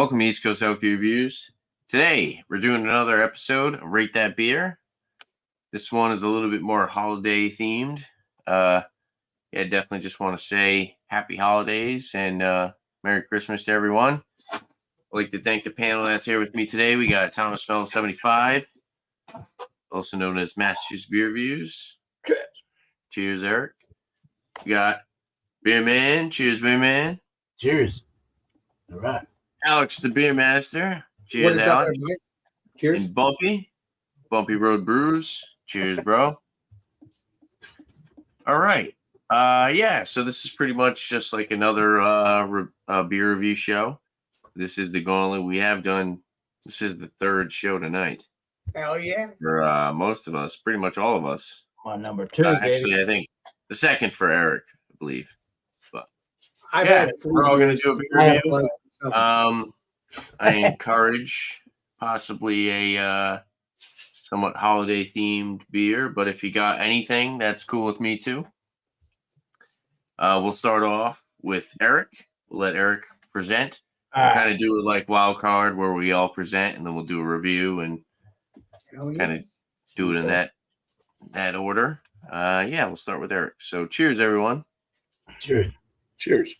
Welcome to East Coast Reviews. Today, we're doing another episode of Rate That Beer. This one is a little bit more holiday themed. Definitely just want to say happy holidays and Merry Christmas to everyone. I'd like to thank the panel that's here with me today. We got Thomas Smell 75, also known as Massachusetts Beer Reviews. Cheers. Cheers, Eric. We got Beer Man. Cheers, Beer Man. Cheers. All right. Alex, the Beer Master. Cheers, What is Alex. up, Mike? Cheers. And Bumpy Road Brews. Cheers, bro. All right. So this is pretty much just like another beer review show. This is the gauntlet we have done. This is the third show tonight. Hell yeah. For most of us, pretty much all of us. My number two, actually, I think the second for Eric, I believe. But I've had we're all going to do a beer review. review. I encourage possibly a somewhat holiday themed beer, but if you got anything, that's cool with me too. We'll start off with Eric. We'll let Eric present. We'll kind of do it like wild card where we all present and then we'll do a review and kind of do it in that order. We'll start with Eric. So cheers, everyone. Cheers. Cheers.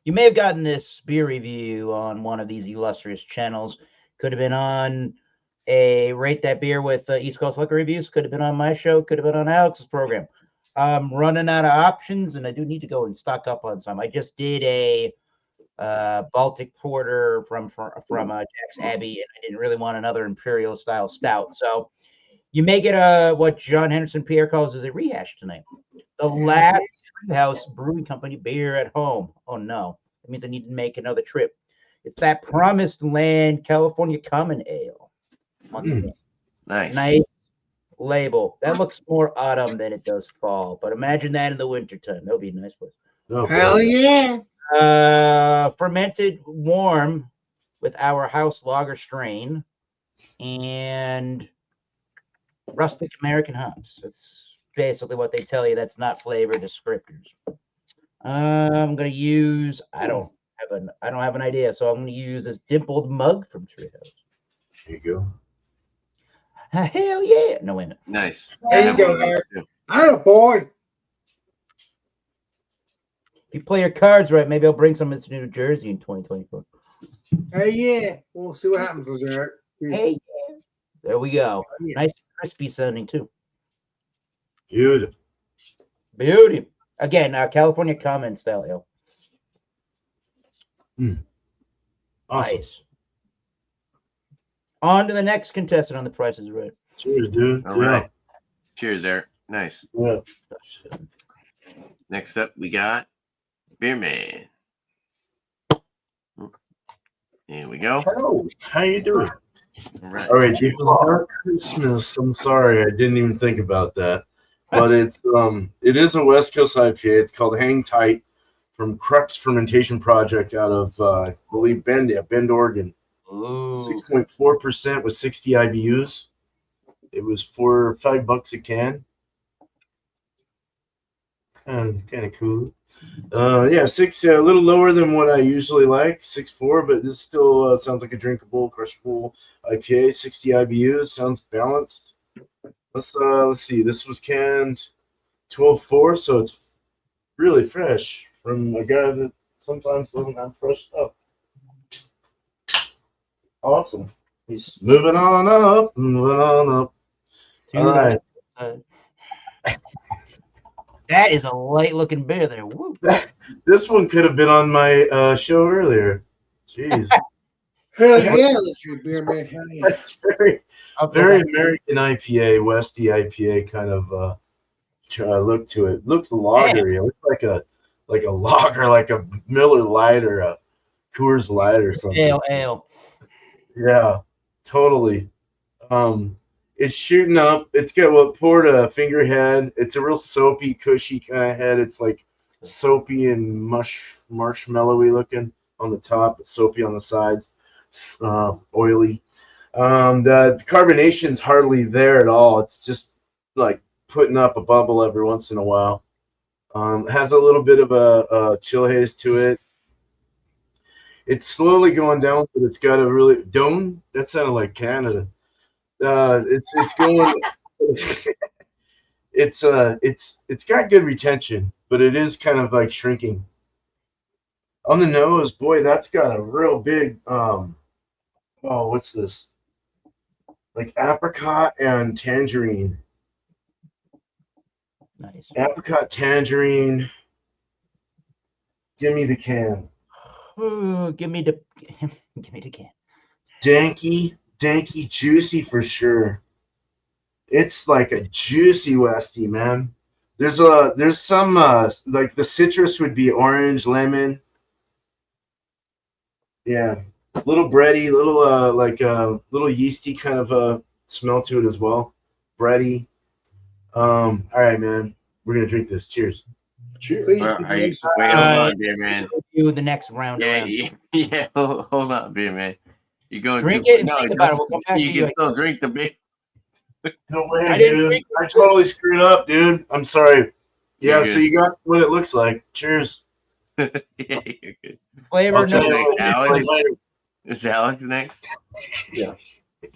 You may have gotten this beer review on one of these illustrious channels. Could have been on a Rate That Beer with East Coast Liquor Reviews. Could have been on my show. Could have been on Alex's program. I'm running out of options, and I do need to go and stock up on some. I just did a Baltic Porter from Jack's Abbey, and I didn't really want another Imperial style stout. So you may get what John Henderson Pierre calls as a rehash tonight. The last Treehouse Brewing Company beer at home. Oh no, that means I need to make another trip. It's that Promised Land California Common Ale. Once again, nice label. That looks more autumn than it does fall, but imagine that in the wintertime. That would be a nice place. Oh, hell yeah. Fermented warm with our house lager strain and rustic American hops. That's basically what they tell you. That's not flavor descriptors. I'm gonna use. I don't have an idea, so I'm gonna use this dimpled mug from Treehouse. There you go. Hell yeah! No, wait a minute. Nice. There you go, Eric. I'm a boy. If you play your cards right, maybe I'll bring some to New Jersey in 2024. Hey, yeah. We'll see what happens with Eric. Hey, yeah. There we go. Yeah. Nice crispy sounding too. Beautiful. Beauty. Again, California Common style ale. Awesome. Nice. On to the next contestant on The Price is Right. Cheers, dude. All right. Cheers, Eric. Nice. Yeah. Next up, we got Beer Man. Here we go. Hello. How you doing? All right. All right, this is not Christmas. I'm sorry, I didn't even think about that. But it is a West Coast IPA. It's called Hang Tight from Crux Fermentation Project out of I believe Bend, Oregon. 6.4% with 60 IBUs. It was for $5 a can. Kind of cool. Six, a little lower than what I usually like, 6.4, but this still sounds like a drinkable, crushable IPA. 60 IBUs, sounds balanced. Let's see. This was canned 12.4, so it's really fresh from a guy that sometimes doesn't have fresh stuff. Awesome. He's moving on up. All right. That is a light looking beer there. Woo. This one could have been on my show earlier. Jeez. Hell yeah, that's your beer, man. Hell yeah. That's very American IPA, Westy IPA kind of look to it. Looks lagery. It looks like a lager, like a Miller Lite or a Coors Light or something. Ale. Yeah, totally. It's shooting up. It's got poured a finger head. It's a real soapy, cushy kind of head. It's like soapy and marshmallowy looking on the top, but soapy on the sides, oily. The carbonation's hardly there at all. It's just like putting up a bubble every once in a while. Has a little bit of a chill haze to it. It's slowly going down, but it's got a really dome. That sounded like Canada. It's going. It's got good retention, but it is kind of like shrinking. On the nose, boy, that's got a real big what's this? Like apricot and tangerine. Nice. Apricot, tangerine. Give me the can. Ooh, give me the can. Danky, juicy for sure. It's like a juicy Westie, man. There's some like the citrus would be orange, lemon. Yeah, little bready, little yeasty kind of smell to it as well. Bready. All right, man. We're gonna drink this. Cheers. Cheers. Wait, hold on, beer man. Do the next round. Yeah, around. yeah. Hold on, beer man. You're going Drink too it and no, think about it. We'll come back to you you. can still drink the beer. No way, I didn't dude. drink I totally screwed up, dude. I'm sorry. Yeah, You're so good. you got what it looks like. Cheers. Yeah, you're good. Flavor I'll tell no. you Alex? later. Is Alex next? Yeah.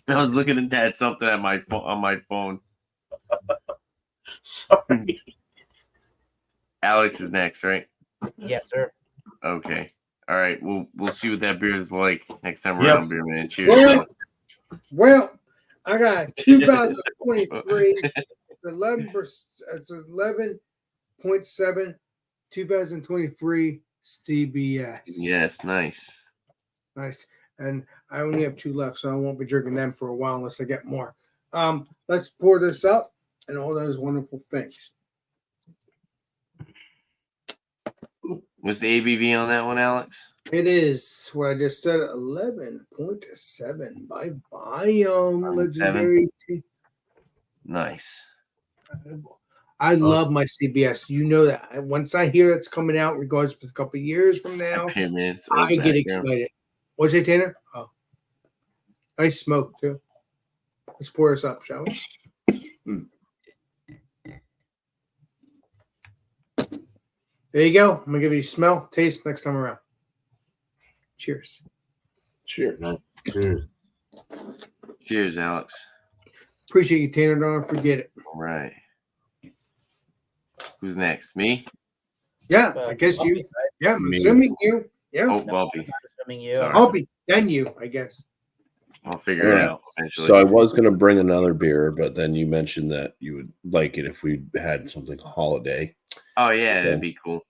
I was looking at something at my on my phone. Sorry. Alex is next, right? Yes, sir. Okay. All right. We'll see what that beer is like next time Yep. around, beer man. Cheers. Well, I got 2023. It's 11%. It's 11.7. 2023 CBS. Yes, nice. Nice. And I only have 2 left, so I won't be drinking them for a while unless I get more. Let's pour this up and all those wonderful things. What's the ABV on that one, Alex? It is what I just said, 11.7 by volume. Legendary. Nice. I love my CBS. You know that. Once I hear it's coming out, regardless if it's a couple of years from now, Beer man, it's I old get background. excited. What's it, Tanner? Oh, nice smoke too. Let's pour this up, shall we? There you go. I'm gonna give you a smell, taste next time around. Cheers. Cheers. Cheers. Cheers, Alex. Appreciate you, Tanner. Don't forget it. All right. Who's next? Me? Yeah, I guess you. Yeah, I'm assuming you. Yeah, Oh, Bumpy. Assuming you. Sorry. I'll be then you, I guess. I'll figure it Alright. out eventually. So I was going to bring another beer, but then you mentioned that you would like it if we had something holiday. Oh yeah, that'd be cool.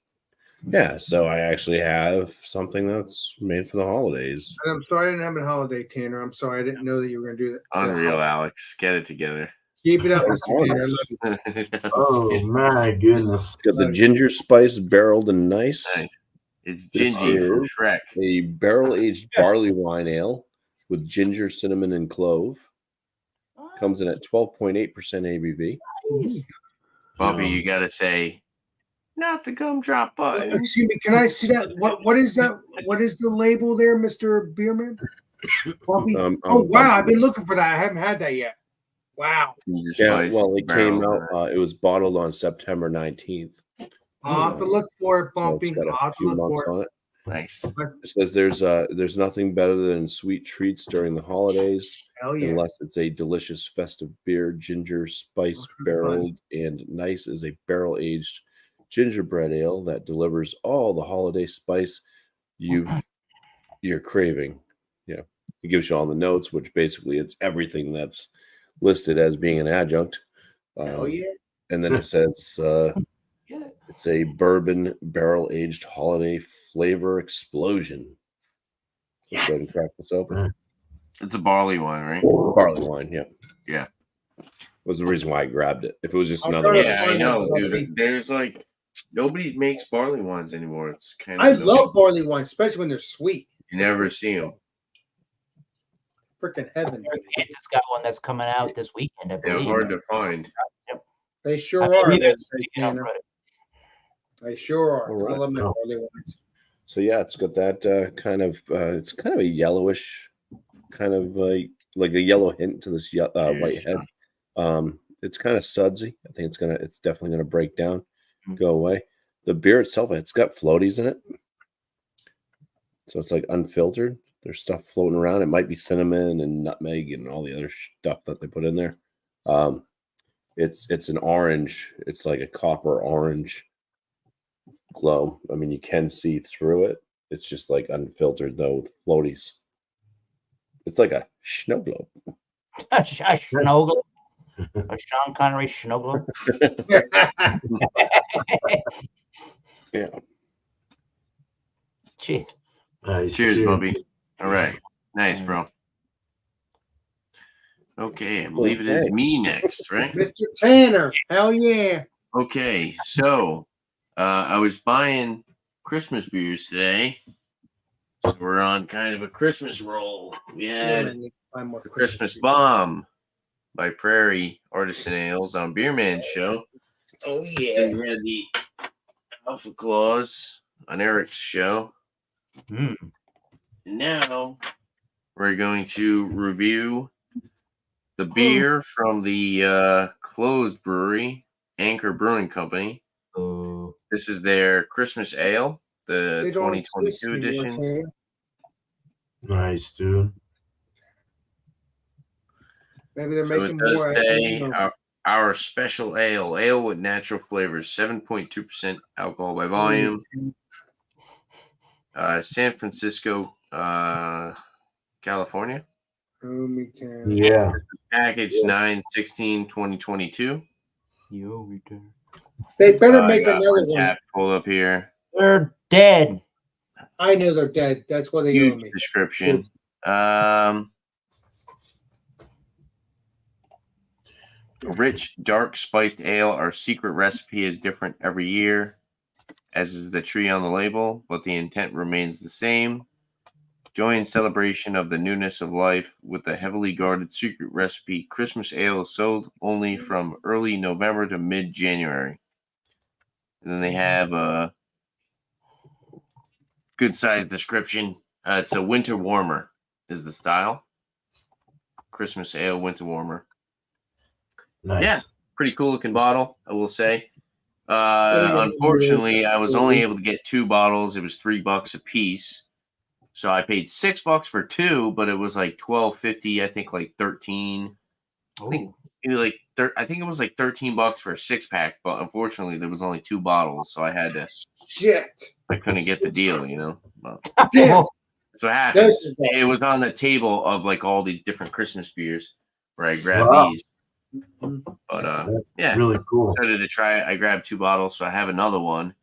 Yeah, so I actually have something that's made for the holidays. And I'm sorry I didn't have a holiday, Tanner. I'm sorry I didn't know that you were gonna do that. Unreal, Alex. Get it together. Keep it up, Oh, Mr. Tanner. I love you. Oh my goodness. Got the ginger spice barreled and nice. Nice. It's This Gingy from is Shrek. a barrel-aged barley wine ale with ginger, cinnamon, and clove. Comes in at 12.8% ABV. Bumpy, you gotta say, not the gumdrop button. Excuse me, can I see that? What is that? What is the label there, Mr. Beerman? Bobby? Oh wow, I've been looking for that. I haven't had that yet. Wow. Ginger Yeah, spice well, it came barrel. out. It was bottled on September 19th. I'll have to look for it, So Bumpy. it's got I'll a have to few look months for it. on it. Nice. It says there's nothing better than sweet treats during the holidays, Hell yeah. unless it's a delicious festive beer. Ginger spice barreled and nice is a barrel aged gingerbread ale that delivers all the holiday spice you're craving. Yeah, it gives you all the notes, which basically it's everything that's listed as being an adjunct. Hell yeah. And then it says it's a bourbon barrel aged holiday flavor explosion. Let's go ahead and crack this open. It's a barley wine, right? Barley wine, yeah. Yeah. Was the reason why I grabbed it. If it was just I'll another try one, to Yeah, I find know, out. dude. There's like nobody makes barley wines anymore. It's kind of I love barley wine, especially when they're sweet. You never see them. Freaking heaven. Kansas got one that's coming out this weekend, I They're believe. hard to find. They sure I mean, are. neither Mr. is picking up Tanner. credit. They sure are. All I right. love my barley wines. so yeah, it's got that it's kind of a yellowish, kind of like a yellow hint to this white head. It's kind of sudsy. I think it's definitely gonna break down, go away. The beer itself, it's got floaties in it. So it's like unfiltered. There's stuff floating around. It might be cinnamon and nutmeg and all the other stuff that they put in there. It's an orange. It's like a copper orange glow. I mean, you can see through it. It's just like unfiltered though with floaties. It's like a snow globe. A snow globe. A Sean Connery snow globe. Yeah. Jeez. Nice. Cheers, Bubby. All right. Nice, bro. Okay, I believe it is me next, right? Mr. Tanner. Hell yeah. Okay, so I was buying Christmas beers today. So we're on kind of a Christmas roll. We Damn, I had need to find more the Christmas beers. Bomb by Prairie Artisan Ales on Beerman's show. Oh Then yeah. we had the Alpha Claws on Eric's show. Mm. And now we're going to review the beer from the closed brewery, Anchor Brewing Company. Oh. This is their Christmas Ale, the They don't exist 2022 anymore, edition. Tanner. Nice, dude. Maybe they're So it making does more. I don't say know. our special ale with natural flavors, 7.2% alcohol by volume. San Francisco, California. Yeah. Package 9/16/2022. You return. They better I make got another one. Untapped pulled up here. They're dead. I know they're dead. That's why they owe Huge me. description. A rich, dark, spiced ale. Our secret recipe is different every year, as is the tree on the label, but the intent remains the same. Joy and celebration of the newness of life with the heavily guarded secret recipe. Christmas ale is sold only from early November to mid-January. And then they have a good-sized description. It's a winter warmer is the style. Christmas ale winter warmer. Nice. Yeah, pretty cool looking bottle, I will say. Unfortunately, I was only able to get 2 bottles. It was $3 a piece. So I paid $6 for 2, but it was like $12.50. I think like 13. I think it was like I think it was like $13 for a 6-pack. But unfortunately, there was only 2 bottles, so I had to. Shit. I couldn't get the deal, you know. But Damn. so what happened? This is bad. It was on the table of like all these different Christmas beers where I grabbed Wow. these. But That's yeah, really cool. excited to try it. I grabbed 2 bottles, so I have another one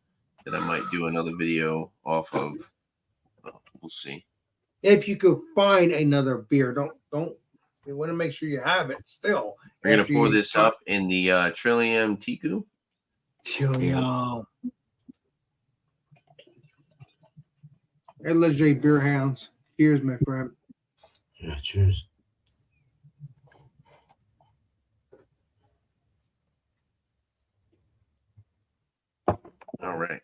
that I might do another video off of. We'll see. If you could find another beer, don't. You want to make sure you have it still. We're gonna After pour you- this up in the Trillium Tiku. Cheerio. Hey, legendary beer hounds. Cheers, my friend. Yeah, cheers. All right.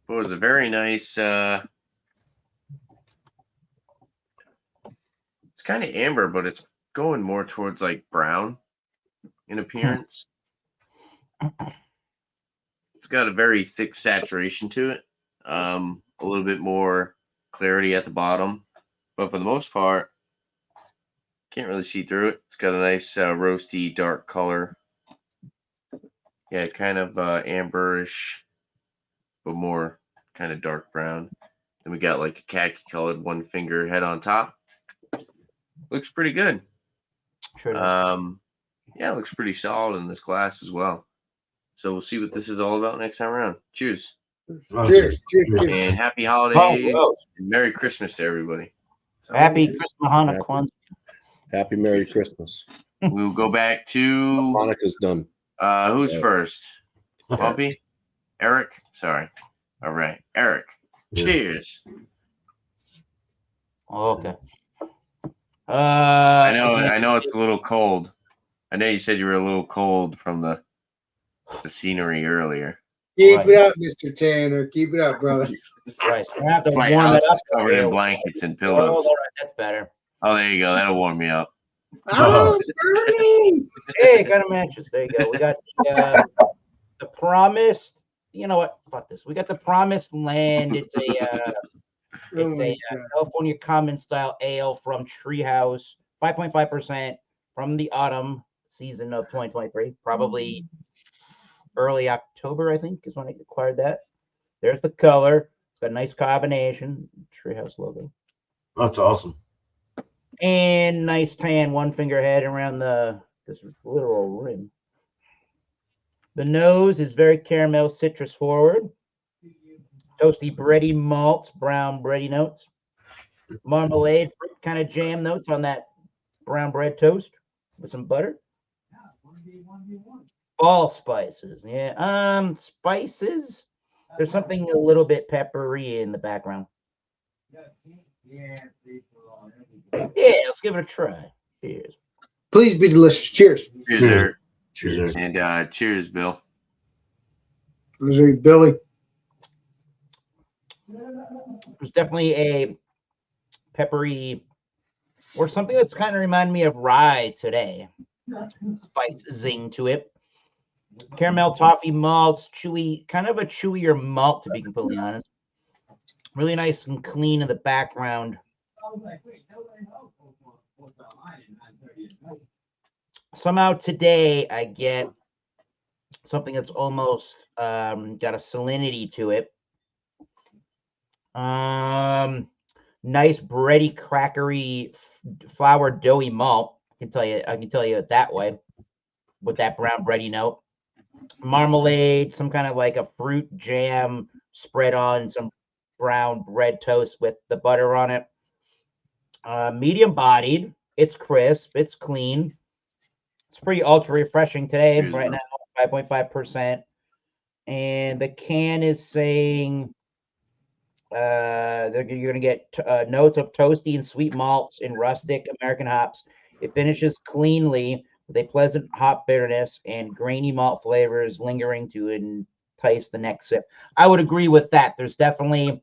It was a very nice. It's kind of amber, but it's going more towards like brown in appearance. It's got a very thick saturation to it. A little bit more clarity at the bottom, but for the most part, can't really see through it. It's got a nice roasty dark color. Yeah, kind of amberish, but more kind of dark brown. Then we got like a khaki colored 1 finger head on top. Looks pretty good. Sure does. Yeah, it looks pretty solid in this glass as well. So we'll see what this is all about next time around. Cheers. Oh, Cheers. Cheers. Cheers. And happy holidays Oh, and Merry Christmas to everybody. Happy Christmas, Hanukkah, Kwanzaa. Happy Merry Christmas. We'll go back to Monica's done. who's Yeah. first? Bumpy? Eric? Sorry. All right. Eric. Yeah. Cheers. Okay. I know it's a little cold. I know you said you were a little cold from the scenery earlier. Keep Right. it up, Mr. Tanner. Keep it up, brother. Christ. I have to My warm house it up. is covered in blankets and Oh, pillows. all right, that's better. Oh, there you go. That'll warm me up. Oh, Bernie! Hey, got a matches. There you go. We got the promised you know what? Fuck this. We got the Promised Land. It's a California Common Style Ale from Treehouse, 5.5% from the autumn season of 2023. Probably early October, I think, is when I acquired that. There's the color. It's got a nice combination. Treehouse logo. That's awesome. And nice tan one finger head around this literal rim. The nose is very caramel citrus forward. Toasty bready malts, brown bready notes. Marmalade fruit kind of jam notes on that brown bread toast with some butter. All spices. Yeah. Spices. There's something a little bit peppery in the background. Yeah, let's give it a try. Cheers. Please be delicious. Cheers. Cheers, Eric. Cheers. And cheers, Bill. Missouri Billy. There's definitely a peppery or something that's kind of reminding me of rye today. Spice zing to it. Caramel toffee malts, chewy, kind of a chewier malt, to be completely honest. Really nice and clean in the background. Somehow today I get something that's almost got a salinity to it. Nice bready, crackery, flour doughy malt. I can tell you it that way with that brown bready note. Marmalade, some kind of like a fruit jam spread on some brown bread toast with the butter on it. Medium bodied. It's crisp. It's clean. It's pretty ultra refreshing today. Right now, 5.5%. And the can is saying you're going to get notes of toasty and sweet malts and rustic American hops. It finishes cleanly with a pleasant hop bitterness and grainy malt flavors lingering to entice the next sip. I would agree with that. There's definitely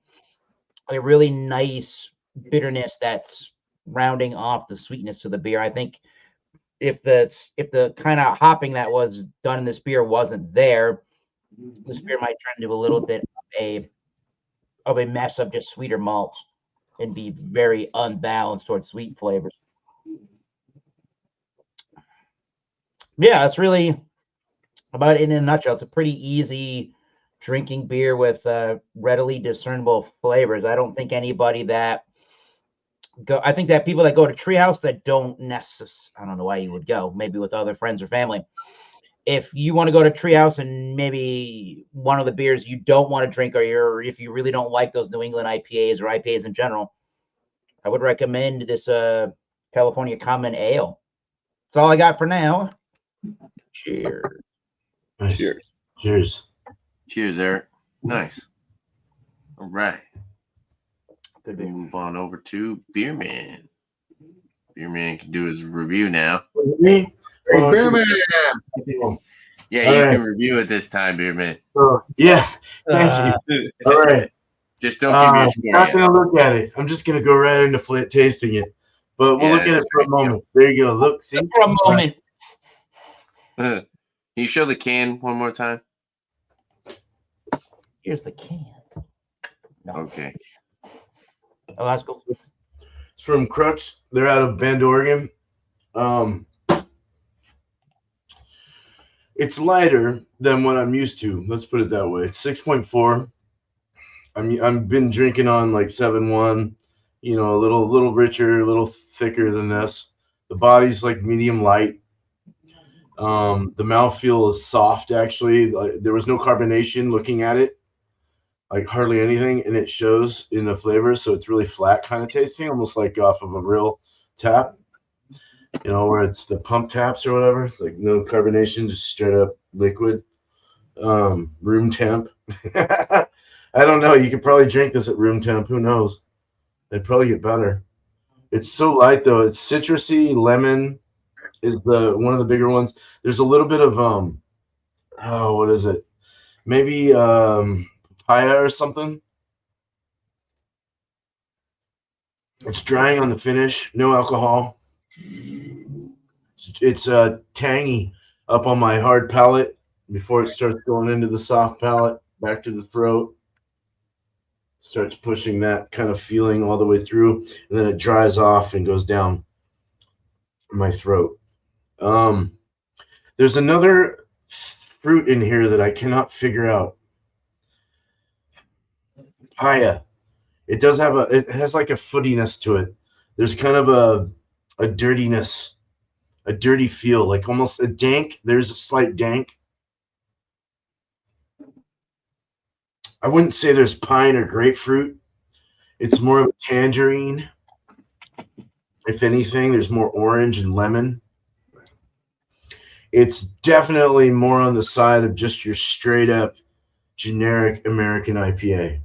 a really nice bitterness that's rounding off the sweetness of the beer. I think if the kind of hopping that was done in this beer wasn't there, this beer might turn into a little bit of a mess of just sweeter malts and be very unbalanced towards sweet flavors. Yeah, that's really about it in a nutshell. It's a pretty easy drinking beer with readily discernible flavors. I don't think anybody that I think that people that go to Treehouse that don't necessarily, I don't know why you would go, maybe with other friends or family. If you want to go to Treehouse and maybe one of the beers you don't want to drink, or if you really don't like those New England IPAs or IPAs in general, I would recommend this California Common Ale. That's all I got for now. Cheers. Nice. Cheers. Cheers, Eric. Nice. All right. Good We'll beer. move on over to Beerman. Beerman can do his review now. Me? Hey, Beerman. Yeah, All you right. can review it this time, Beerman. Yeah. Thank you. All right. Just don't give me a I'm score not yet. gonna look at it. I'm just gonna go right into tasting it. But we'll Yeah, look at it that's for a moment. There you go. Look, see. For a moment. Can you show the can one more time? Here's the can. No. Okay. Oh, that's cool. It's from Crux. They're out of Bend, Oregon. It's lighter than what I'm used to. Let's put it that way. It's 6.4. I've been drinking on like 7.1. You know, a little richer, a little thicker than this. The body's like medium light. The mouthfeel is soft. Actually, there was no carbonation looking at it. Like hardly anything, and it shows in the flavor. So it's really flat kind of tasting, almost like off of a real tap. You know, where it's the pump taps or whatever, like no carbonation, just straight up liquid. Room temp. I don't know. You could probably drink this at room temp. Who knows? It'd probably get better. It's so light though. It's citrusy. Lemon is one of the bigger ones. There's a little bit of what is it? Maybe papaya or something. It's drying on the finish. No alcohol. It's tangy up on my hard palate before it starts going into the soft palate. back to the throat. Starts pushing that kind of feeling all the way through, and then it dries off and goes down my throat. There's another fruit in here that I cannot figure out. Papaya. It does have it has like a footiness to it. There's kind of a dirtiness, a dirty feel, like almost a dank. There's a slight dank. I wouldn't say there's pine or grapefruit. It's more of a tangerine. If anything, there's more orange and lemon. It's definitely more on the side of just your straight up generic American IPA.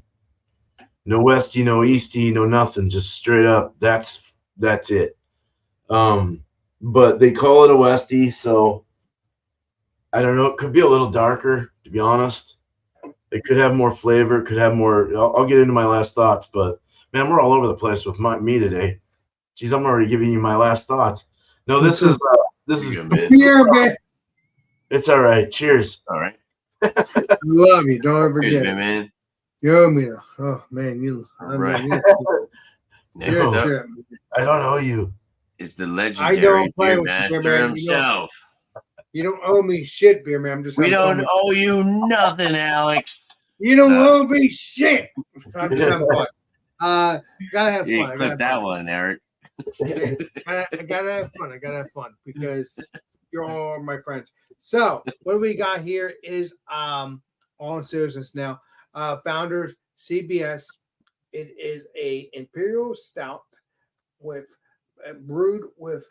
No Westy, no Easty, no nothing, just straight up. That's it. But they call it a Westy, so I don't know. It could be a little darker, to be honest. It could have more flavor. It could have more. I'll get into my last thoughts, but man, we're all over the place with me today. Jeez, I'm already giving you my last thoughts. No, this is Beer, man. It's all right. Cheers. All right. Love you. Don't ever Cheers, forget it. man. You're me. Oh man, Right. You're Next a up trip. I don't know you. is the I legendary don't play beer with you, master man. himself. You don't owe me shit, beer man. I'm just. We having don't fun. owe you nothing, Alex. You don't No. owe me shit. I'm just having fun. Gotta have You fun. I clip gotta have that fun. one, Eric. I gotta have fun. I gotta have fun because you're all my friends. So what we got here is all in seriousness now. Founders CBS. It is a imperial stout with brewed with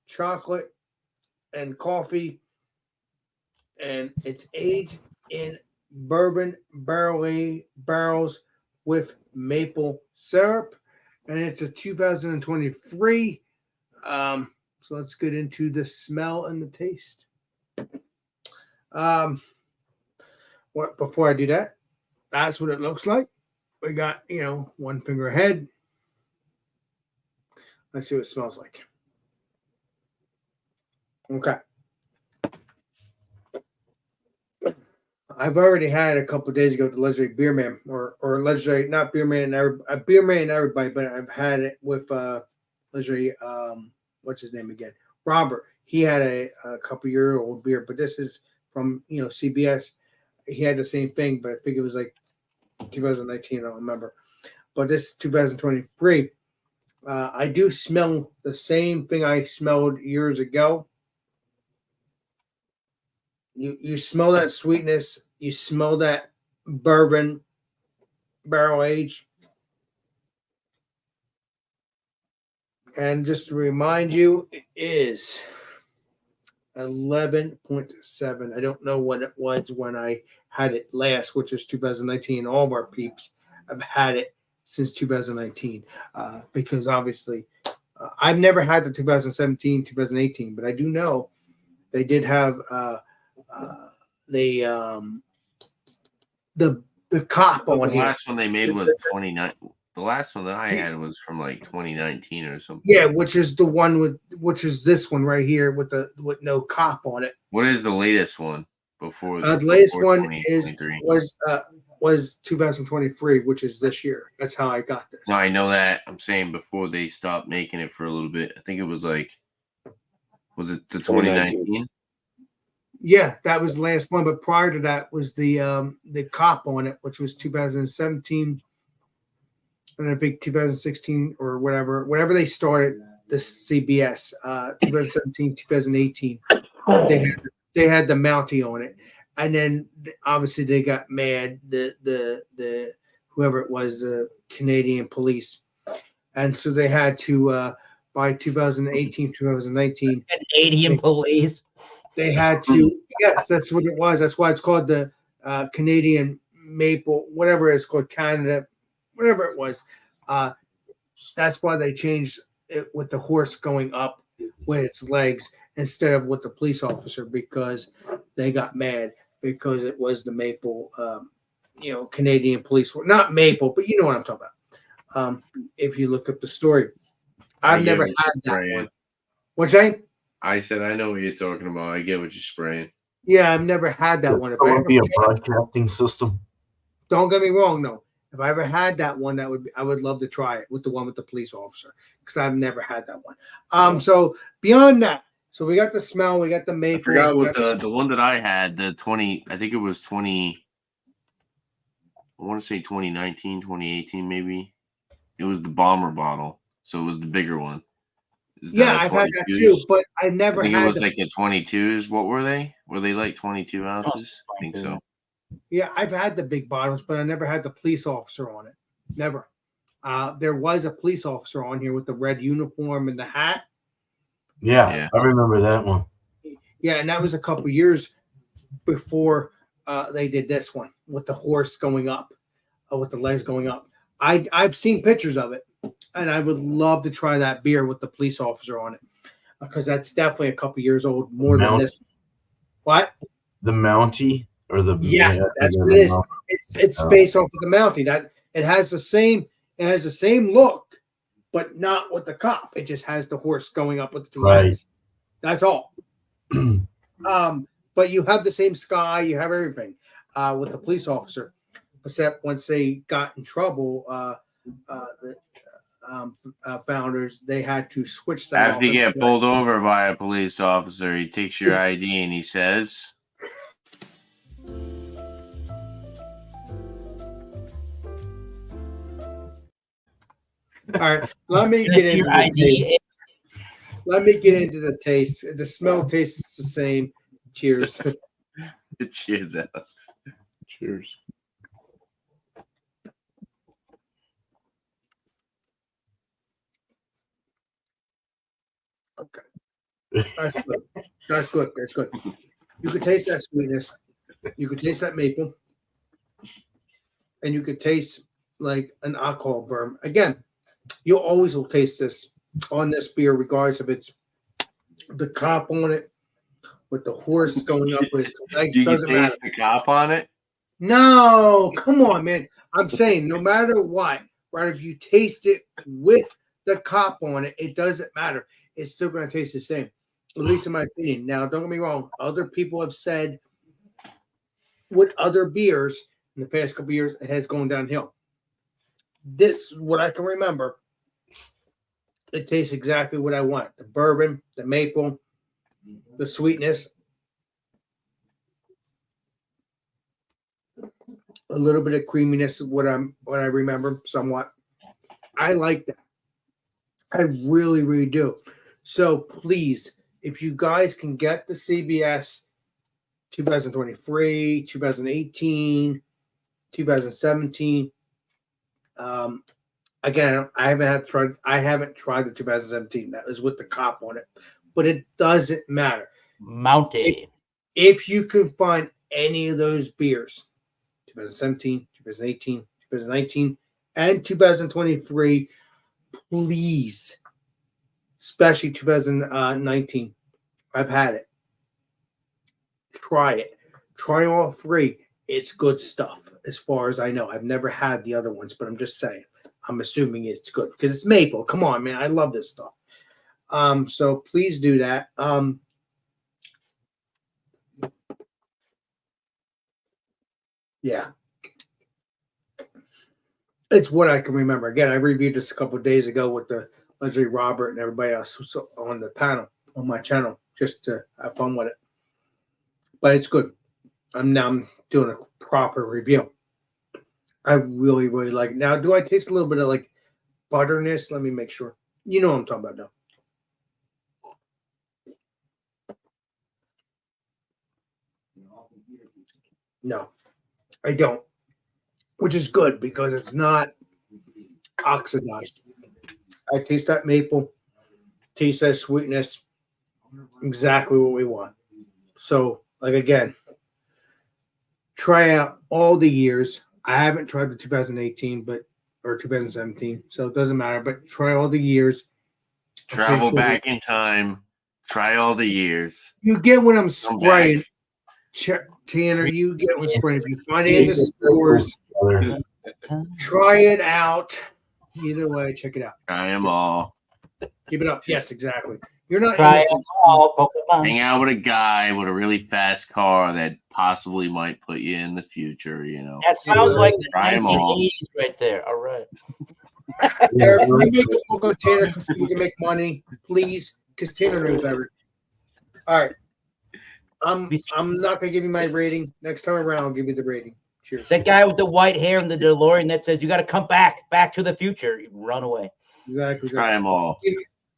chocolate and coffee, and it's aged in bourbon barrels with maple syrup, and it's a 2023. So let's get into the smell and the taste. Before I do that, that's what it looks like. We got, one finger ahead. Let's see what it smells like. Okay. I've already had a couple of days ago the legendary beer man, or legendary, not beer man and beer man and everybody, but I've had it with legendary. What's his name again? Robert. He had a couple year old beer, but this is from CBS. He had the same thing, but I think it was like 2019. I don't remember, but this is 2023. I do smell the same thing I smelled years ago. You smell that sweetness. You smell that bourbon barrel age. And just to remind you, it is 11.7. I don't know what it was when I had it last, which is 2019. All of our peeps have had it since 2019 because obviously I've never had the 2017, 2018, but I do know they did have the cop on The here. last one they made was 29. The last one that I had was from like 2019 or something. Yeah, which is the one which is this one right here with no cop on it. What is the latest one before? The latest before one 2023? was 2023, which is this year. That's how I got this. No, I know that. I'm saying before they stopped making it for a little bit. I think it was like, was it the 2019? Yeah, that was the last one. But prior to that was the cop on it, which was 2017. And I think 2016 or whatever they started this CBS, 2017, 2018, they had the Mountie on it, and then obviously they got mad. The whoever it was, the Canadian police, and so they had to by 2018, 2019, Canadian police. They had to. Yes, that's what it was. That's why it's called the Canadian Maple, whatever it's called, Canada. Whatever it was, that's why they changed it with the horse going up with its legs instead of with the police officer, because they got mad because it was the maple, Canadian police. Not maple, but you know what I'm talking about. If you look up the story, I've never had that one. What's that? I said I know what you're talking about. I get what you're spraying. Yeah, I've never had that one. Columbia Broadcasting System. Don't get me wrong, though. If I ever had that one, I would love to try it with the one with the police officer because I've never had that one. So beyond that, so we got the smell, we got the I maple. forgot we what got the one that I had, the 20, I think it was 20, I want to say 2019, 2018 maybe. It was the bomber bottle. So it was the bigger one. yeah, I've had that too, but I I never think it had was like the 22s. What were they? Were they like 22 ounces? I think 22. so. Yeah, I've had the big bottles, but I never had the police officer on it. Never. There was a police officer on here with the red uniform and the hat. Yeah, I remember that one. Yeah, and that was a couple years before they did this one with the horse going up, with the legs going up. I've seen pictures of it, and I would love to try that beer with the police officer on it because that's definitely a couple years old, more than this. What? The Mountie or the Yes, that's what it is. It's based off of the Mountie. That it has the same look, but not with the cop. It just has the horse going up with the two legs. That's all. But you have the same sky, you have everything with the police officer, except once they got in trouble, the founders, they had to switch that. After you get pulled over by a police officer, he takes your ID and he says, all right, let me get into the taste. Let me get into the taste. The smell tastes the same. Cheers. Cheers, Alex. Cheers. Okay. That's good. That's good. That's good. You could taste that sweetness. You could taste that maple. And you could taste like an alcohol burn. Again, you always will taste this on this beer, regardless if it's the cop on it, with the horse going up with its legs. Do you Doesn't taste matter. the cop on it? No, come on, man. I'm saying no matter what, right? If you taste it with the cop on it, it doesn't matter. It's still going to taste the same, at least in my opinion. Now, don't get me wrong. Other people have said with other beers in the past couple of years, it has gone downhill. This, what I can remember, it tastes exactly what I want. The bourbon, the maple, the sweetness, a little bit of creaminess is what I remember somewhat. I like that. I really, really do. So please, if you guys can get the CBS 2023, 2018, 2017, again, I haven't tried the 2017. That was with the cop on it, but it doesn't matter. Mountie. If you can find any of those beers, 2017, 2018, 2019, and 2023, please, especially 2019, I've had it. Try it. Try all three. It's good stuff as far as I know. I've never had the other ones, but I'm just saying. I'm assuming it's good because it's maple. Come on, man. I love this stuff. So please do that. Yeah. It's what I can remember. Again, I reviewed this a couple of days ago with the Leslie Robert and everybody else on the panel on my channel just to have fun with it. But it's good. I'm doing a proper review. I really, really like it. Now, do I taste a little bit of like butterness? Let me make sure. You know what I'm talking about now. No, I don't. Which is good because it's not oxidized. I taste that maple, taste that sweetness, exactly what we want. So, like again, try out all the years. I haven't tried the 2018, or 2017, so it doesn't matter. But try all the years. Travel back in time. Try all the years. You get what I'm spraying, Tanner. You get what's spraying. If you find it in the stores, try it out. Either way, check it out. Try them all. Keep it up. Yes, exactly. You're not Try innocent. all Pokemon. Hang out with a guy with a really fast car that possibly might put you in the future, you know. That sounds like the Try 'em all. 1980s right there. All right. Eric, can you make a book on Tanner so we can make money, please? Because Tanner knows everything. All right. I'm not gonna give you my rating. Next time around, I'll give you the rating. Cheers. That guy with the white hair in the DeLorean that says you got to come back to the future. You run away. Exactly. Try them all.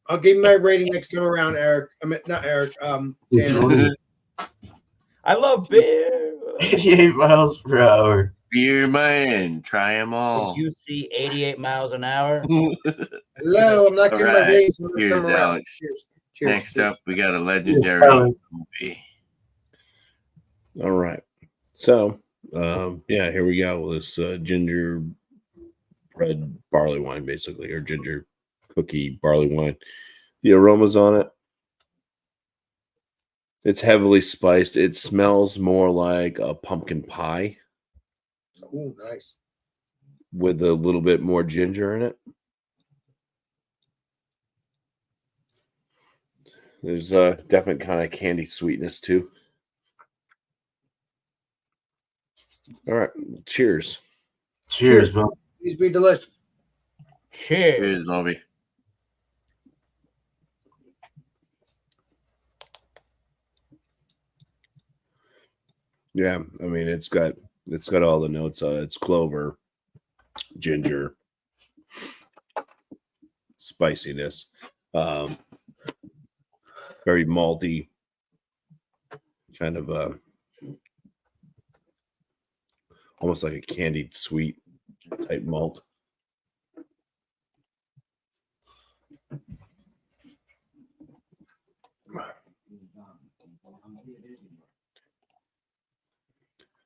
I'll give you my rating next time around, Eric. I mean, not Eric. Tanner. I love beer. 88 miles per hour. Beer man, try them all. You see 88 miles an hour. Hello, I'm not All giving my right. ratings next Cheers, time around. Alex. Cheers. Cheers. Next Cheers. up, we got a legendary Alex. movie. All right. So, here we go with this gingerbread barley wine, basically, or ginger cookie barley wine. The aromas on it. It's heavily spiced. It smells more like a pumpkin pie Oh, nice. with a little bit more ginger in it. There's a definite kind of candy sweetness too. All right. Cheers. Cheers, bro. Please be delicious. Cheers. Cheers, Moby. Yeah, I mean it's got all the notes. It's clover, ginger, spiciness, very malty, kind of almost like a candied sweet type malt.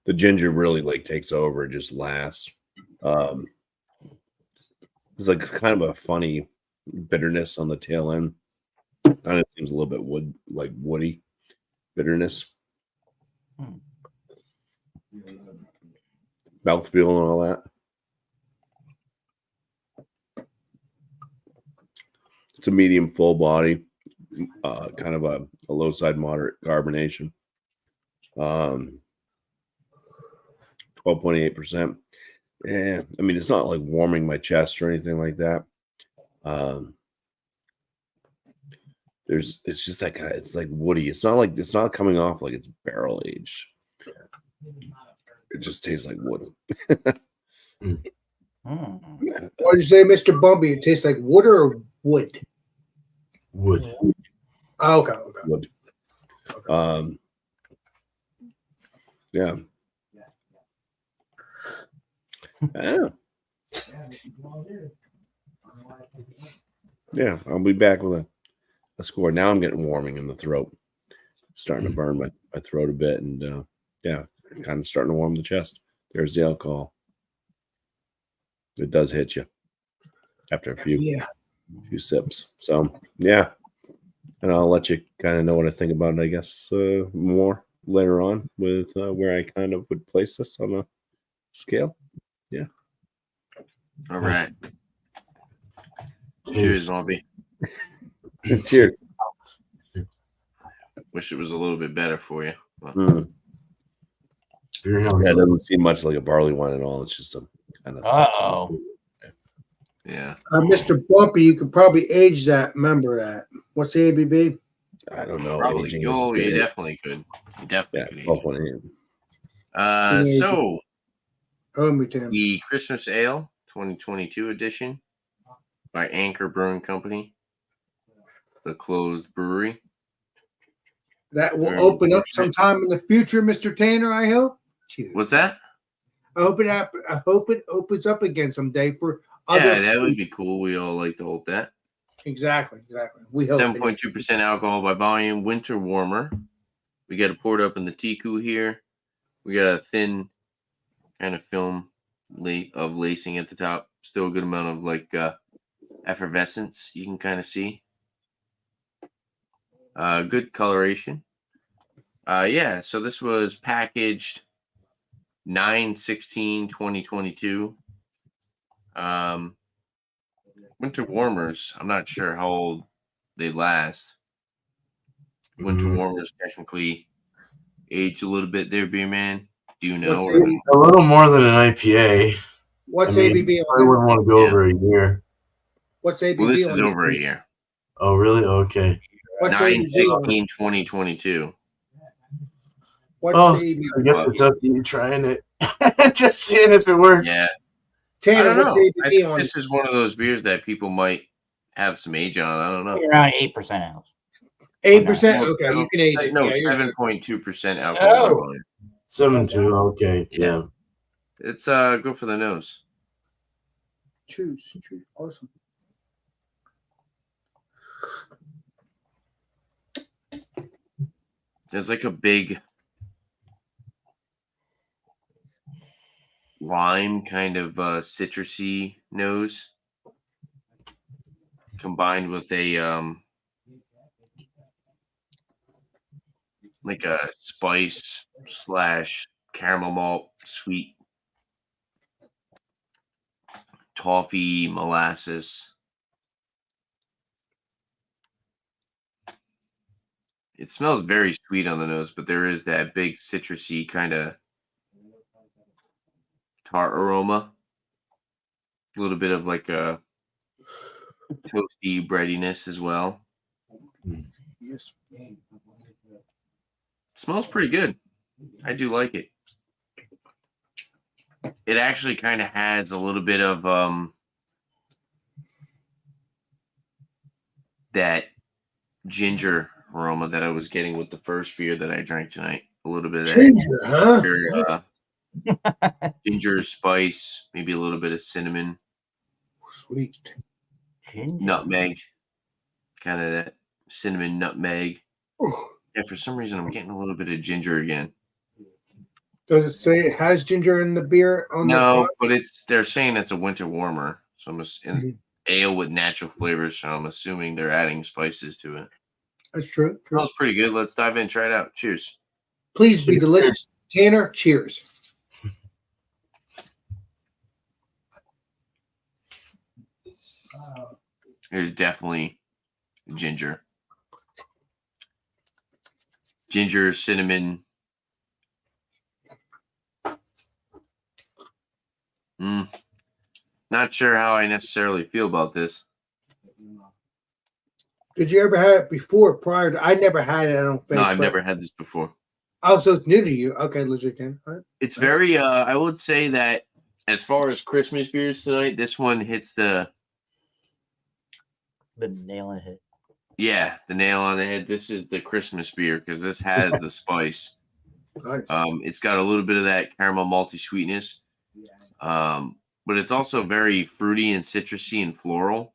The ginger really like takes over, just lasts. It's like kind of a funny bitterness on the tail end. Kind of seems a little bit woody bitterness. Mouthfeel and all that. It's a medium full body, kind of a low side moderate carbonation. 12.8%. Yeah, I mean it's not like warming my chest or anything like that. It's just that kind of, it's like woody. It's not coming off like it's barrel aged. It just tastes like wood. What did you say, Mr. Bumpy? It tastes like wood or wood? Wood. Oh, okay. Wood. Yeah. Yeah, I'll be back with a score. Now I'm getting warming in the throat. Starting to burn my throat a bit, and kind of starting to warm the chest. There's the alcohol. It does hit you after a few sips. So yeah. And I'll let you kind of know what I think about it, I guess, more later on with where I kind of would place this on a scale. Yeah. All right. Cheers, Moby. Cheers. Wish it was a little bit better for you. But Yeah, it doesn't seem much like a barley wine at all. It's just a kind of. Uh-oh. Yeah. Mr. Bumpy, you could probably age that. Remember that. What's the ABV? I don't know. Probably. Aging Oh, is you good. definitely could. You definitely could. 12.8. So Me too. the Christmas Ale 2022 edition by Anchor Brewing Company, the closed brewery. That will Very open up unfortunate. sometime in the future, Mr. Tanner, I hope. Cheers. What's that? I hope it opens up again someday for other. Yeah, that would be cool. We all like to hope that. Exactly. We hope. 7.2% alcohol by volume, winter warmer. We got it poured up in the Tiku here. We got a thin kind of film of lacing at the top. Still a good amount of like effervescence you can kind of see. Good coloration. So this was packaged 9/16/2022. Winter warmers, I'm not sure how old they last. winter Mhm. warmers technically age a little bit there, beer man? Do you know? What's Or A little more than an IPA. What's I mean, ABV I on wouldn't want to go Yeah. over a year. What's well, ABV this on is this over a beer? year. Oh, really? Okay. What's 9/16/2022. What's Oh, the ABV? I guess it's up to you trying it. Just seeing if it works. Yeah, I Tanner, don't what's know. the I ABV think on this is one of those beers that people might have some age on. I don't know. Around 8% ounce. 8%? No, Okay, you can age it. No, Yeah, you're good. 7.2% alcohol by Oh. volume. 7.2. Okay. Yeah. Yeah. It's good for the nose. Choose. Awesome. There's like a big lime kind of citrusy nose combined with a like a spice / caramel malt sweet toffee molasses. It smells very sweet on the nose, but there is that big citrusy kind of tart aroma. A little bit of like a toasty breadiness as well. Yes. It smells pretty good. I do like it. It actually kind of has a little bit of that ginger aroma that I was getting with the first beer that I drank tonight. A little bit of that Ginger, huh? ginger spice, maybe a little bit of cinnamon, Sweet. Ginger. nutmeg, kind of that cinnamon nutmeg. Oh, Yeah, for some reason I'm getting a little bit of ginger again. does it say it has ginger in the beer on the No, pot? but they're saying it's a winter warmer, so I'm Mhm. ale with natural flavors, so I'm assuming they're adding spices to it. That's true. Smells pretty good. Let's dive in, try it out. Cheers. Please be delicious. Tanner, cheers. There's definitely ginger. Ginger, cinnamon. Not sure how I necessarily feel about this. Did you ever have it before prior to? I never had it, I don't think. No, I've but- never had this before. Oh, so it's new to you. Okay, legit. All right. It's Nice. very I would say that as far as Christmas beers tonight, this one hits the nail in the head. the nail on the head. This is the Christmas beer because this has the spice. Nice. It's got a little bit of that caramel malty sweetness. But it's also very fruity and citrusy and floral.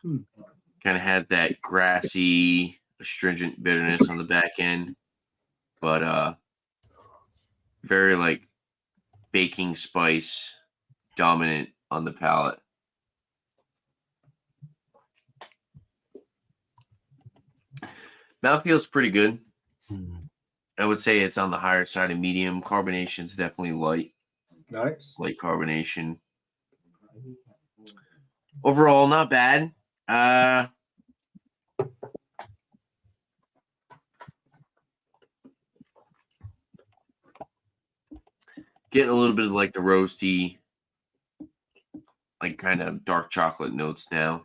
Hmm. Kind of has that grassy, astringent bitterness on the back end, but very like baking spice dominant on the palate. Mouth feels pretty good. I would say it's on the higher side of medium. Carbonation's definitely light carbonation. Overall, not bad. Getting a little bit of like the roasty, like kind of dark chocolate notes now.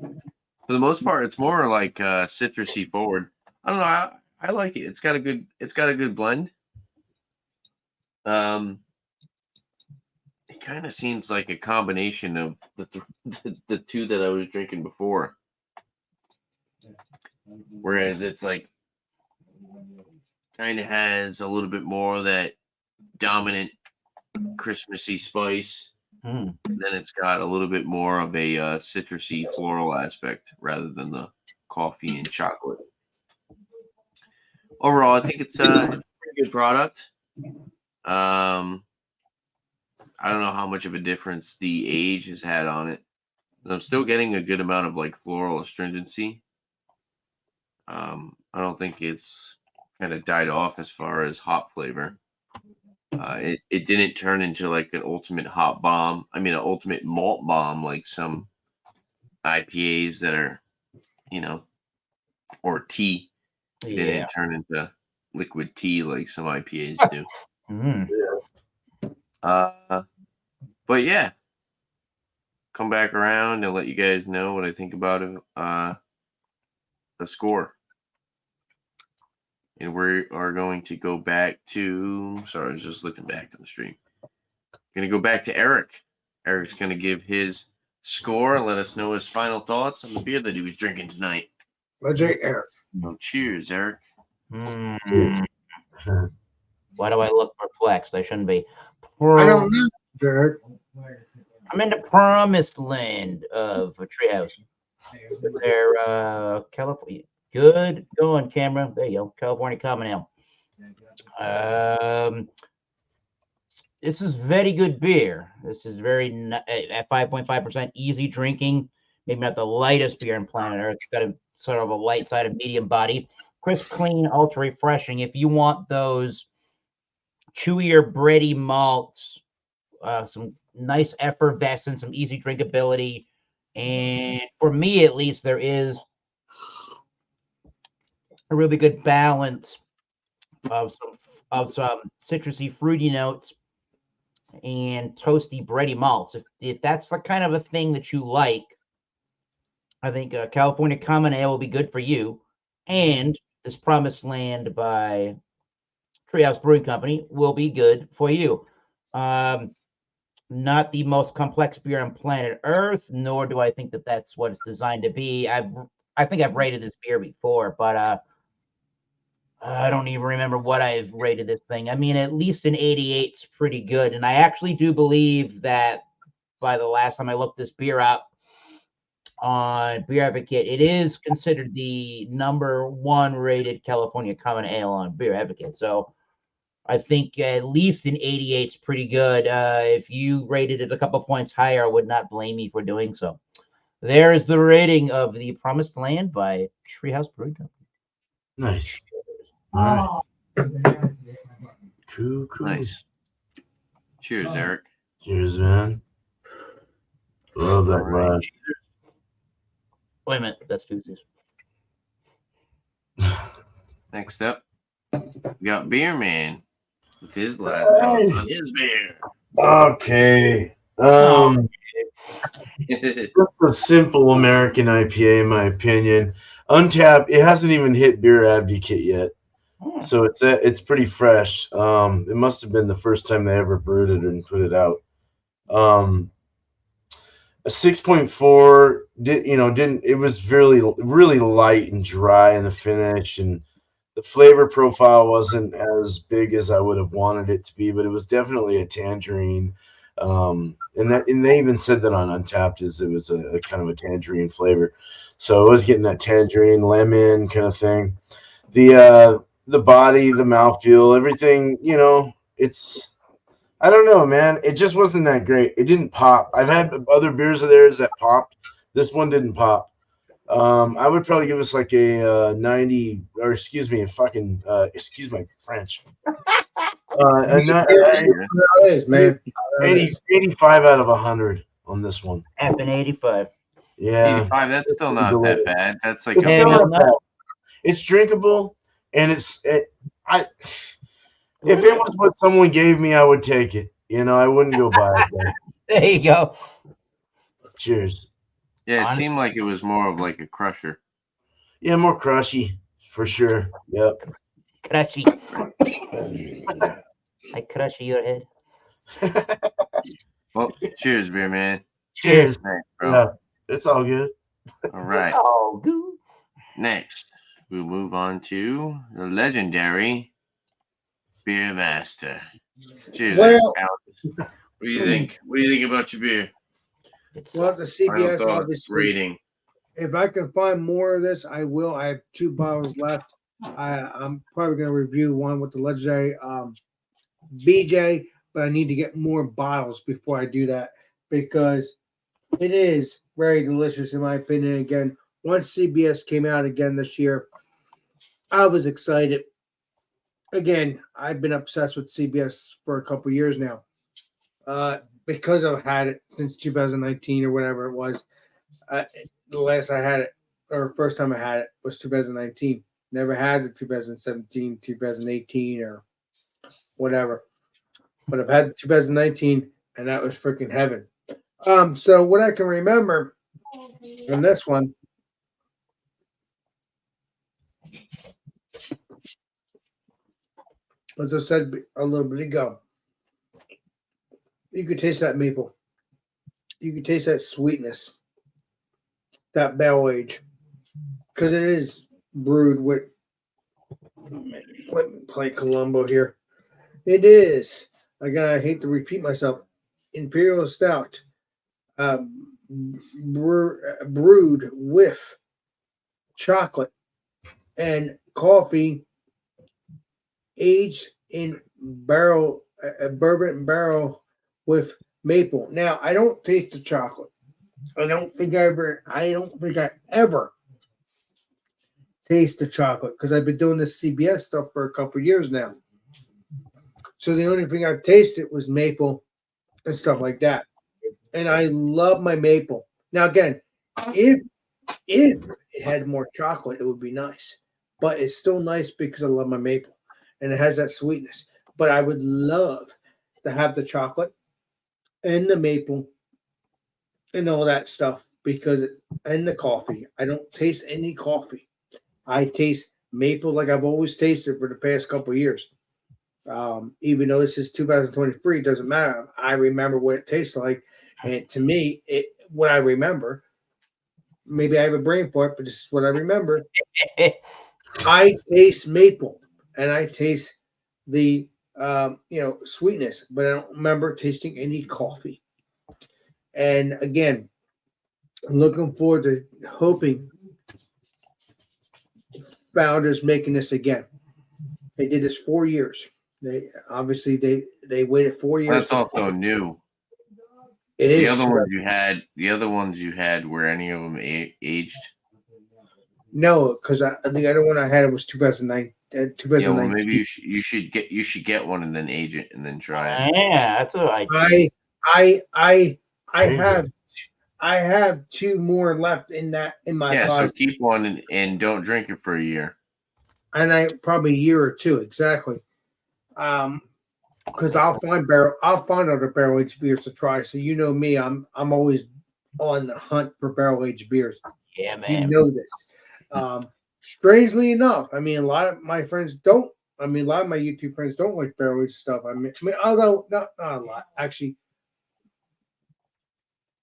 For the most part, it's more like citrusy forward. I don't know. I like it. It's got a good blend. It kind of seems like a combination of the two that I was drinking before. Whereas it's like kind of has a little bit more of that dominant Christmassy spice. Then it's got a little bit more of a citrusy floral aspect rather than the coffee and chocolate. Overall, I think it's a pretty good product. I don't know how much of a difference the age has had on it. I'm still getting a good amount of like floral astringency. I don't think it's kind of died off as far as hop flavor. It didn't turn into like an ultimate hop bomb. I mean, an ultimate malt bomb like some IPAs that are, or tea. It Yeah. didn't turn into liquid tea like some IPAs do. Mm. But yeah, come back around and let you guys know what I think about it. The score. And we are going to go back to. Sorry, I was just looking back on the stream. Going to go back to Eric. Eric's going to give his score and let us know his final thoughts on the beer that he was drinking tonight. Legendary Eric. So cheers, Eric. Mm. Why do I look perplexed? I shouldn't be. I don't know, Jared. I'm in the promised land of a treehouse. They're California. Good going, camera. There you go. California Common Ale. This is very good beer. This is very at 5.5% easy drinking. Maybe not the lightest beer on planet Earth. It's got a sort of a light side of medium body. Crisp, clean, ultra refreshing. If you want those chewier, bready malts, some nice effervescence, some easy drinkability, and for me at least, there is a really good balance of some citrusy, fruity notes and toasty, bready malts. If that's the kind of a thing that you like, I think California Common Ale will be good for you. And this Promised Land by Treehouse Brewing Company will be good for you. Not the most complex beer on planet Earth, nor do I think that that's what it's designed to be. I think I've rated this beer before, but I don't even remember what I've rated this thing. I mean, at least an 88 is pretty good. And I actually do believe that by the last time I looked this beer up on Beer Advocate, it is considered the #1 rated California Common Ale on Beer Advocate. So I think at least an 88 is pretty good. If you rated it a couple points higher, I would not blame you for doing so. There is the rating of the Promised Land by Treehouse Brewing Company. Nice. All right. Cool. Nice. Cheers, Eric. Cheers, man. Love that glass. Wait a minute, that's Tuesdays. Next up, we got Beer Man with his last thoughts on his beer. Okay. Just a simple American IPA, in my opinion. Untapped. It hasn't even hit Beer Advocate yet, so it's pretty fresh. It must have been the first time they ever brewed it and put it out. A 6.4 didn't. It was really light and dry in the finish, and the flavor profile wasn't as big as I would have wanted it to be, but it was definitely a tangerine. And they even said that on Untapped it was a kind of a tangerine flavor. So I was getting that tangerine lemon kind of thing. The body, the mouthfeel, everything, it's, I don't know, man. It just wasn't that great. It didn't pop. I've had other beers of theirs that popped. This one didn't pop. I would probably give us like a 90, or excuse my French. It is, man. 85 out of 100 on this one. F an 85. Yeah. 85, that's still not that bad. That's like It's a still not bad. It's drinkable, and if it was what someone gave me, I would take it. I wouldn't go buy it. But There you go. cheers. Yeah, it seemed like it was more of like a crusher. Yeah, more crushy for sure. Yep. Crushy. I crush your head. Well, cheers, Beer Man. Cheers. Thanks, bro. Yeah, it's all good. All right. Oh, good. Next, we'll move on to the legendary Beer Master. Cheers. Well- Alex. What do you think? What do you think about your beer? Well, the Final CBS thoughts, obviously. rating. If I can find more of this, I will. I have 2 bottles left. I'm probably going to review one with the legendary BJ, but I need to get more bottles before I do that because it is very delicious in my opinion. Again, once CBS came out again this year, I was excited. Again, I've been obsessed with CBS for a couple years now because I've had it since 2019 or whatever it was. The last I had it. or first time I had it was 2019. Never had the 2017, 2018, or whatever. But I've had 2019, and that was freaking heaven. So what I can remember from this one, as I said a little bit ago, you could taste that maple. You could taste that sweetness, that barrel age, because it is brewed with. Let me play Colombo here. It is. Again, I hate to repeat myself. Imperial Stout, brewed with chocolate and coffee, aged in barrel, bourbon barrel with maple. Now, I don't taste the chocolate. I don't think I ever taste the chocolate because I've been doing this CBS stuff for a couple of years now. So the only thing I've tasted was maple and stuff like that. And I love my maple. Now again, if it had more chocolate, it would be nice. But it's still nice because I love my maple. And it has that sweetness. But I would love to have the chocolate and the maple and all that stuff and the coffee. I don't taste any coffee. I taste maple like I've always tasted for the past couple of years. Even though this is 2023, it doesn't matter. I remember what it tastes like. And to me, what I remember, maybe I have a brain for it, but this is what I remember. I taste maple and I taste the sweetness, but I don't remember tasting any coffee. And again, I'm looking forward to hoping Founders making this again. They did this 4 years. They waited 4 years. That's also new. It is the other ones you had were any of them aged? No, because the other one I had was 2009. 2019. Yeah, well, maybe you should get one and then age it and then try it. Yeah, that's what I have 2 more left in my closet. So keep one and don't drink it for a year. And I probably a year or 2 exactly. Because I'll find other barrel aged beers to try. So you know me, I'm always on the hunt for barrel aged beers. Yeah, man. You know this. Strangely enough, I mean, a lot of my friends don't. I mean, a lot of my YouTube friends don't like barrel aged stuff. I mean, although not a lot actually.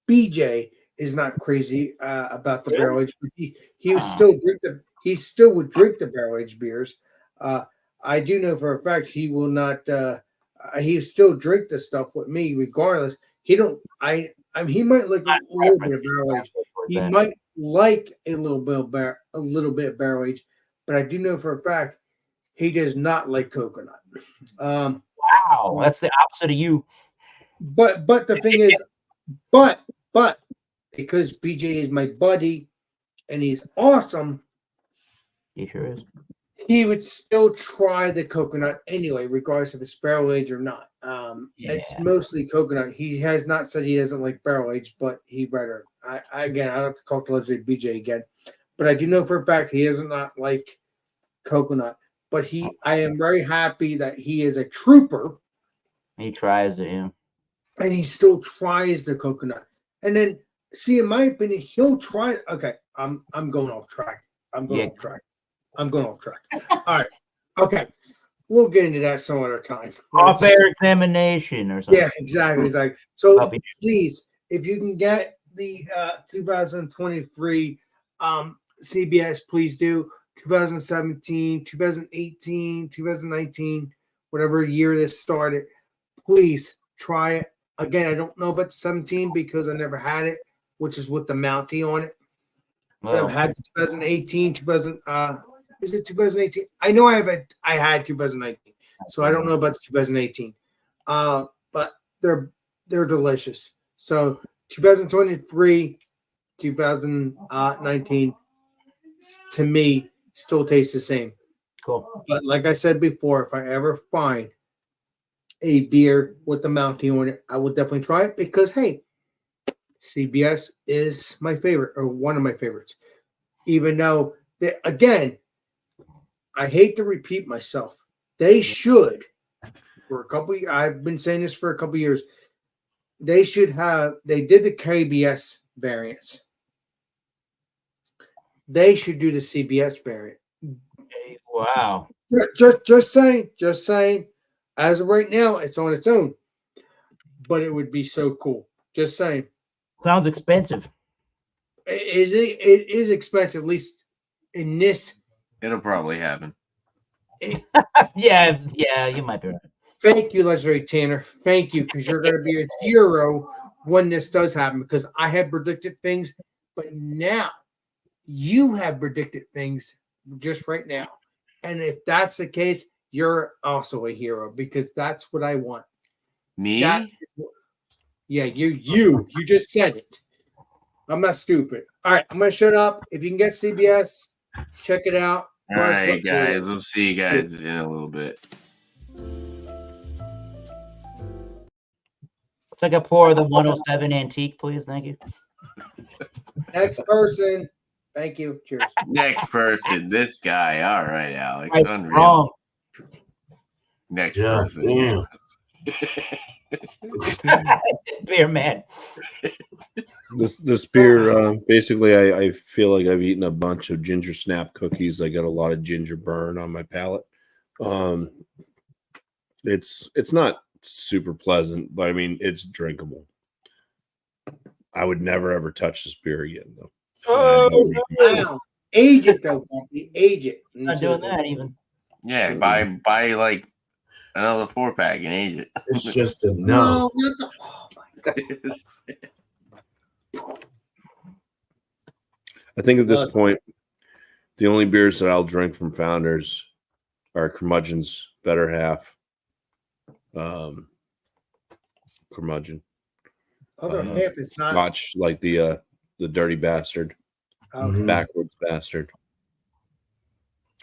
BJ is not crazy about the barrel aged, but he would still drink he still would drink the barrel aged beers. I do know for a fact he will not. He still drink the stuff with me regardless. He don't. I mean, he might like a little bit of barrel aged. He might like a little bit of barrel aged, but I do know for a fact he does not like coconut. Wow, that's the opposite of you. But the thing is, but because BJ is my buddy and he's awesome, He sure is. he would still try the coconut anyway, regardless if it's barrel aged or not. It's mostly coconut. He has not said he doesn't like barrel aged, but he better. I don't have to talk to Leslie BJ again, but I do know for a fact he does not like coconut. But I am very happy that he is a trooper. He tries it, yeah. And he still tries the coconut. And then, see, in my opinion, he'll try. Okay, I'm going off track. I'm going off track. All right. Okay. We'll get into that some other time. Off-air examination or something. Yeah, exactly. So please, if you can get the 2023 CBS, please do. 2017, 2018, 2019, whatever year this started, please try it. Again, I don't know about the 17 because I never had it, which is with the Mountie on it. Well, I've had 2018, is it 2018? I know I had 2019, so I don't know about the 2018. But they're delicious. So 2023, 2019, to me, still tastes the same. Cool. But like I said before, if I ever find a beer with the Mountie on it, I will definitely try it because, hey, CBS is my favorite or one of my favorites. even though they, again, I hate to repeat myself. They should, for a couple. I've been saying this for a couple years. They should have. They did the KBS variants. They should do the CBS variant. Wow. Just saying. As of right now, it's on its own, but it would be so cool. Just saying. Sounds expensive. It is expensive, at least in this. It'll probably happen. Yeah, you might be right. Thank you, Legendary Tanner. Thank you, because you're going to be a hero when this does happen. Because I have predicted things, but now you have predicted things just right now. And if that's the case, you're also a hero because that's what I want. Me? Yeah, you just said it. I'm not stupid. All right, I'm gonna shut up. If you can get CBS, check it out. All right, guys. We'll see you guys in a little bit. Take a pour of the 107 antique, please. Thank you. Next person. Thank you. Cheers. Next person. This guy. All right, Alex. Nice, Unreal. wrong. Next Yeah, person. damn. Beer man. This beer, basically, I feel like I've eaten a bunch of ginger snap cookies. I got a lot of ginger burn on my palate. It's not super pleasant, but I mean, it's drinkable. I would never ever touch this beer again, though. Oh, Wow. Age it though, Bumpy. Age it. not doing that even. Yeah, buy like another 4-pack and age it. It's just a No, no. not the. Oh my god. I think at this Look. point, the only beers that I'll drink from Founders are Curmudgeon's Better Half. Curmudgeon. Other half is not. Scotch, like the Dirty Bastard, Okay. Mhm. Backwards Bastard.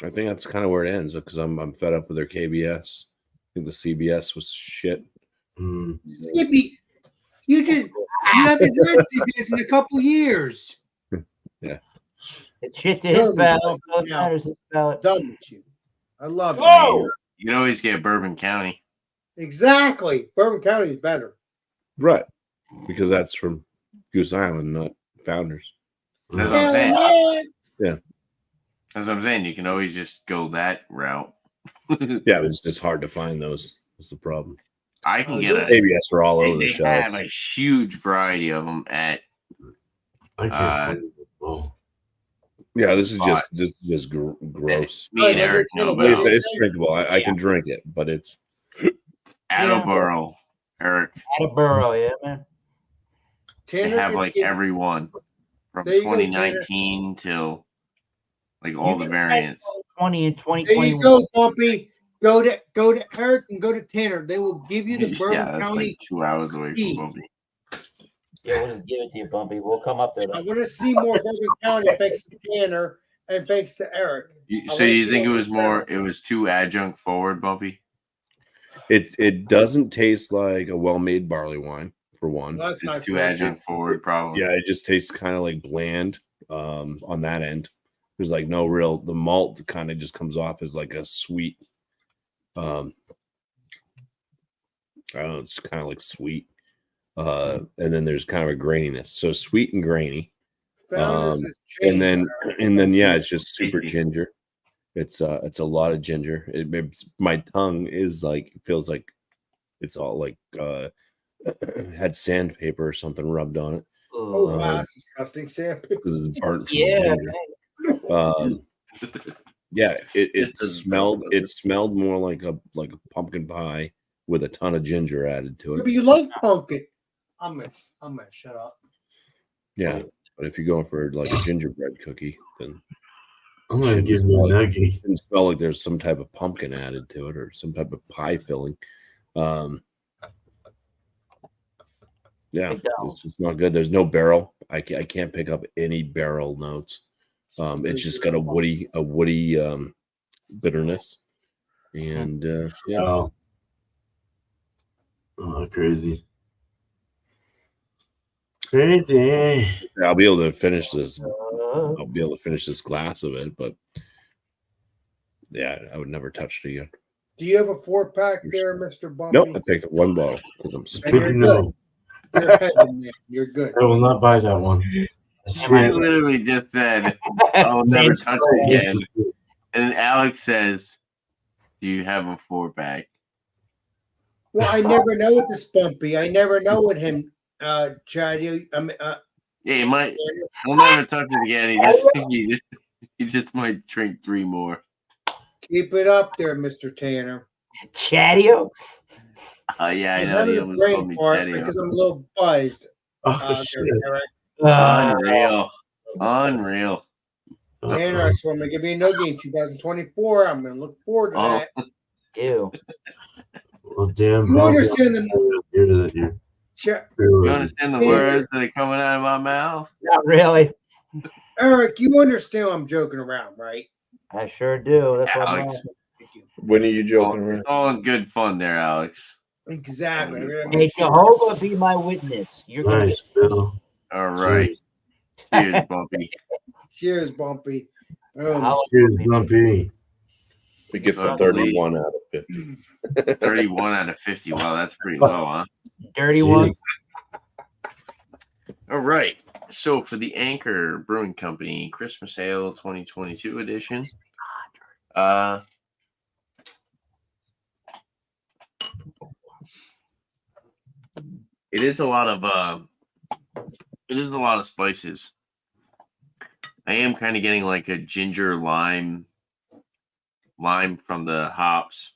I think that's kind of where it ends because I'm fed up with their KBS. I think the CBS was shit. Mm. Skippy, you haven't had CBS in a couple years. It's shit to his Dumb, ballot. dumb, All that yeah. matters his ballot. Done with you. I love you. Whoa! You can always get Bourbon County. Exactly. Bourbon County is better. Right. Because that's from Goose Island, not Founders. That's what I'm Hell saying. yeah. That's what I'm saying. You can always just go that route. Yeah, it's just hard to find those. That's the problem. I can get a. KBS are all over They the have shelves. a huge variety of them at. I can't find it. Oh. Yeah, this is just gross. Me and Eric know Like I about said, it's drinkable. I can drink it, but it's Attleboro. Eric, Attleboro, yeah, man. they Tanner have is like getting- every one from There you go, 2019 till like all the variants. 20 and There you 2021. go, Bumpy. Go to Eric and go to Tanner. They will give you the Bourbon Yeah, that's County. like 2 hours away key. from Bumpy. Yeah, we'll just give it to you, Bumpy. We'll come up there. I Though. want to see more Bourbon County thanks to Tanner and thanks to Eric. So you think it was more? It was too adjunct forward, Bumpy? it doesn't taste like a well-made barley wine for one. Well, that's not It's too true. adjunct forward, probably. Yeah, it just tastes kind of like bland on that end. There's like no real, the malt kind of just comes off as like a sweet, I don't know, it's kind of like sweet. And then there's kind of a graininess. So sweet and grainy. Founders has And changed, then Eric. yeah, it's just super Tasty. ginger. It's a lot of ginger. My tongue is like, feels like it's all like had sandpaper or something rubbed on it. Oh, wow, that's disgusting, Sam. Because it's burnt from Yeah, the ginger. Yeah, it smelled more like a pumpkin pie with a ton of ginger added to But it. you like pumpkin. I'm gonna shut up. Yeah, but if you're going for like a gingerbread cookie, then I'm gonna Shouldn't give you a smell like- nugget. it doesn't smell like there's some type of pumpkin added to it or some type of pie filling. Yeah, It don't. it's just not good. There's no barrel. I can't pick up any barrel notes. It's just got a woody bitterness, and yeah, Oh, crazy. Crazy. I'll be able to finish this. Uh, I'll be able to finish this glass of it, but yeah, I would never touch it again. Do you have a 4-pack there, Mr. Bumpy? Nope, I picked up one bottle because I'm And Good you're to spinning. know. good. You're ahead of me. You're good. I will not buy that one. I literally just said, I'll never Same touch story. it again. And Alex says, do you have a 4-pack? Well, I never know with this Bumpy. I never know with him, Chad. Yeah, he might. He'll never touch it again. He just might drink 3 more. Keep it up there, Mr. Tanner. Chatio. Yeah, I I'm know. having He a almost called brain me fart Teddy. because I'm a little buzzed. Oh, shit. Eric. Unreal. Unreal. Tanner, I swear I'm going to give you a no game 2024. I'm going to look forward to Oh. that. Ew. Well, damn. You Bumpy, understand I'm sorry that you're You understand the Yeah. words that are coming out of my mouth? Not really. Eric, you understand I'm joking around, right? I sure do. That's why I'm Alex. laughing. Thank you. When are you joking around? It's all in good fun there, Alex. Exactly. I'm gonna Hey, make sure. Jehovah be my witness. You're gonna nice, Bill. All right. Cheers. Cheers, Bumpy. Cheers, Bumpy. How- Cheers, Bumpy. It gets a I 31 out of 50. 31 out of 50. Wow, that's pretty low, huh? dirty one. Cheers. All right. So for the Anchor Brewing Company Christmas Ale 2022 edition, it is a lot of spices. I am kind of getting like a ginger lime from the hops,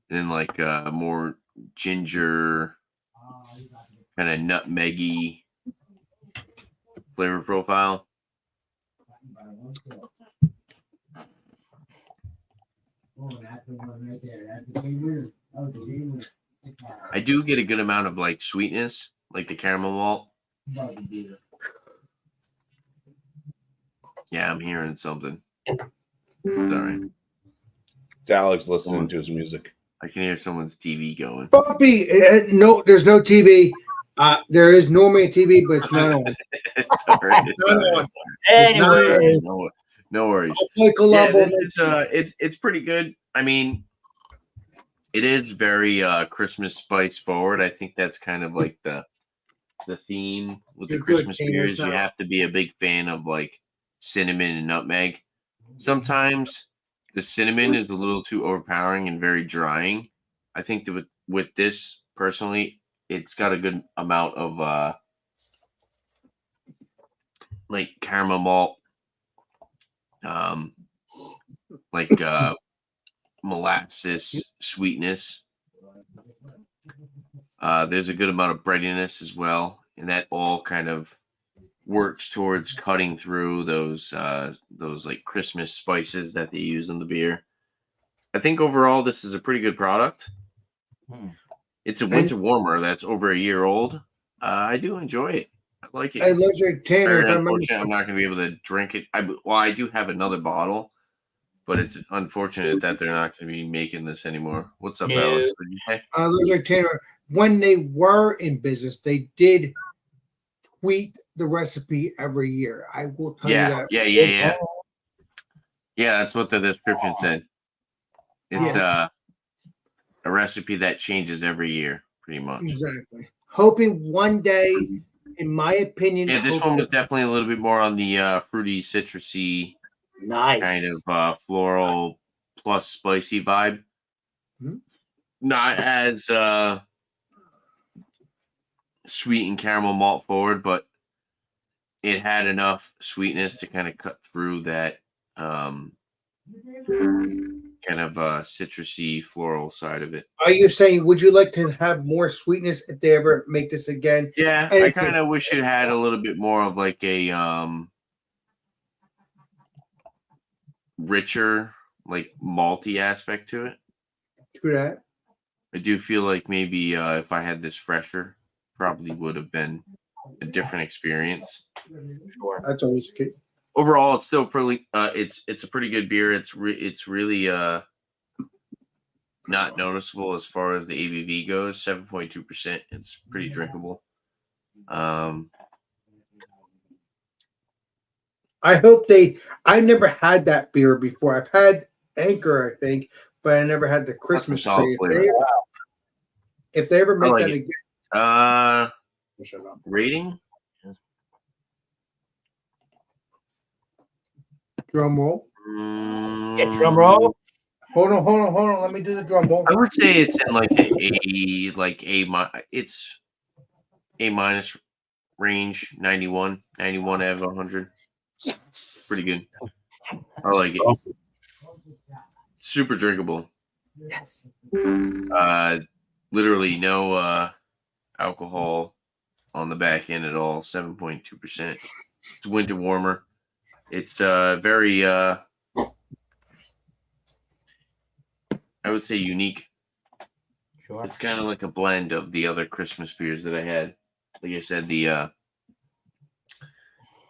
and then like a more ginger kind of nutmeggy flavor profile. I do get a good amount of like sweetness, like the caramel malt. Yeah, I'm hearing something. Sorry, It's Alex listening to his music. I can hear someone's TV going. Bumpy, no, there's no TV. There is normally a TV, but it's not on. It's all right. It's not on. Anyway, No worries. I'll play Yeah, Columbo. this is it's pretty good. I mean, it is very Christmas spice forward. I think that's kind of like the theme with the You're good, Christmas King. beers. It's You not- have to be a big fan of like cinnamon and nutmeg. Sometimes the cinnamon is a little too overpowering and very drying. I think that with this personally, it's got a good amount of like caramel malt, like molasses sweetness. There's a good amount of breadiness as well, and that all kind of works towards cutting through those like Christmas spices that they use in the beer. I think overall this is a pretty good product. It's a winter warmer that's over a year old. I do enjoy it. I like it. Hey, Legend Tanner, Very if I remember, unfortunate I'm not going to be able to drink it. I do have another bottle, but it's unfortunate that they're not going to be making this anymore. What's up, No. Alex? What did you say? Legend Tanner, when they were in business, they did tweet the recipe every year. I will tell you Yeah, that. yeah. Yeah, that's what the description said. It's Yes. a recipe that changes every year, pretty much. Exactly. Hoping one day, in my opinion, Yeah, this one was definitely a little bit more on the fruity, citrusy, nice. kind of floral plus spicy vibe. Mhm. Not as sweet and caramel malt forward, but it had enough sweetness to kind of cut through that kind of citrusy floral side of it. Are you saying, would you like to have more sweetness if they ever make this again? Yeah, And I it's a- kind of wish it had a little bit more of like a richer, like malty aspect to it. Do that. I do feel like maybe if I had this fresher, probably would have been a different experience. Sure. That's always good. Overall, it's still pretty. It's a pretty good beer. It's really not noticeable as far as the ABV goes. 7.2%. It's pretty drinkable. I hope they. I never had that beer before. I've had Anchor, I think, but I never had the Christmas solid tree. flavor. If they ever I make like that it. again, Rating? drum roll. Yeah, drum roll. Hold on. Let me do the drum roll. I would say it's in like it's A minus range, 91 out of 100. Pretty good. I like it. Awesome. Super drinkable. Yes. Literally no alcohol on the back end at all. 7.2%. It's winter warmer. It's very I would say unique. Sure. It's kind of like a blend of the other Christmas beers that I had. Like I said, the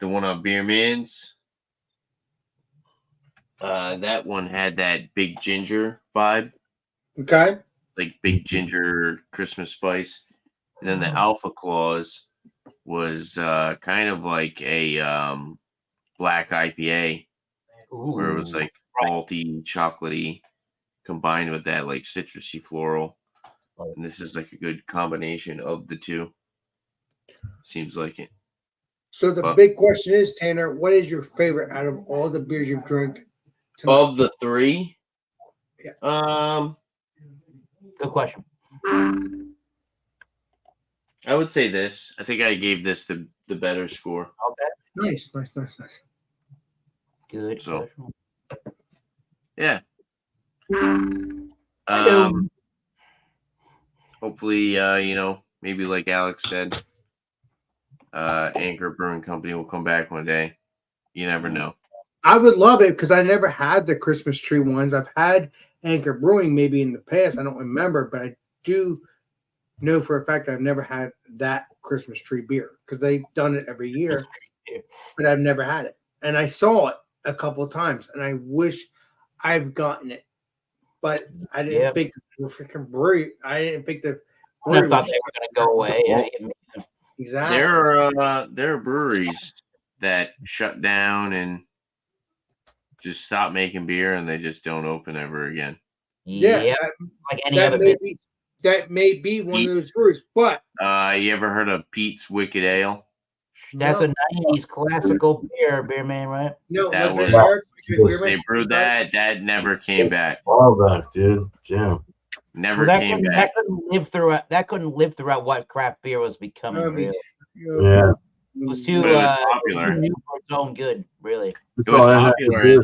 one on Beer Man's. That one had that big ginger vibe, Okay. like big ginger Christmas spice. And then the Alpha Claus was kind of like a black IPA, where it was like malty, chocolatey, combined with that like citrusy floral. And this is like a good combination of the two. Seems like it. So the big question is, Tanner, what is your favorite out of all the beers you've drank tonight? Of the three, Yeah. Good question. I would say this. I think I gave this the better score. Okay. Nice. Good. So, question. Yeah. Hopefully, maybe like Alex said, Anchor Brewing Company will come back one day. You never know. I would love it because I never had the Christmas tree ones. I've had Anchor Brewing maybe in the past. I don't remember, but I do know for a fact I've never had that Christmas tree beer because they've done it every year, but I've never had it. And I saw it a couple of times, and I wish I've gotten it, but I didn't think the freaking brewery. I didn't think the brewery I thought was they were going to go away. Yeah, exactly. There are breweries that shut down and just stop making beer, and they just don't open ever again. Yeah, like any other business. That may be one of those breweries, but you ever heard of Pete's Wicked Ale? That's a 90s classical beer man, right? No, that was they brewed that. That never came back. All back, dude. Yeah. Never came back. That couldn't live throughout what craft beer was becoming. Really. Yeah. It was too popular. too new for its own good, really. It was popular.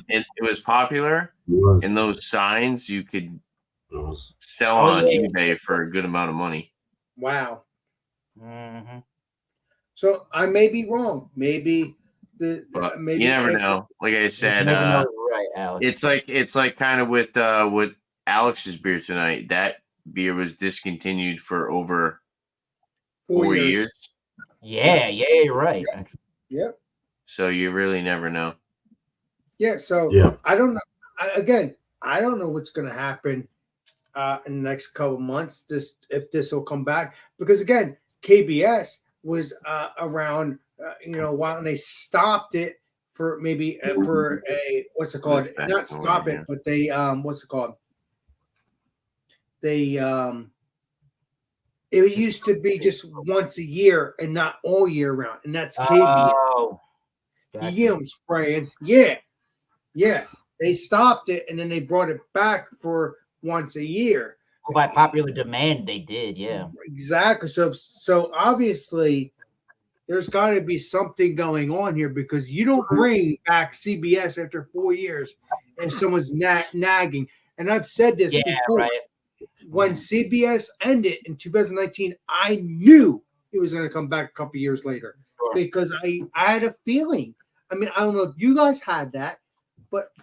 It was popular. And those signs you could sell on eBay for a good amount of money. Wow. Mm-hmm. So I may be wrong. Maybe you never know. Like I said, right, Alex. It's like kind of with Alex's beer tonight. That beer was discontinued for over 4 years. Yeah, you're right. Yep. So you really never know. Yeah. So I don't know. I don't know what's going to happen in the next couple of months. If this will come back, because again, KBS was around, while they stopped it for maybe for a what's it called? Not stop it, but they what's it called? They it used to be just once a year and not all year round, and that's KBS. Oh, gotcha. You get them spraying, yeah. They stopped it and then they brought it back for once a year. By popular demand, they did, yeah. Exactly. So obviously, there's got to be something going on here because you don't bring back CBS after 4 years if someone's nagging. And I've said this before. Right. When CBS ended in 2019, I knew it was going to come back a couple years later because I had a feeling. I mean, I don't know if you guys had that, but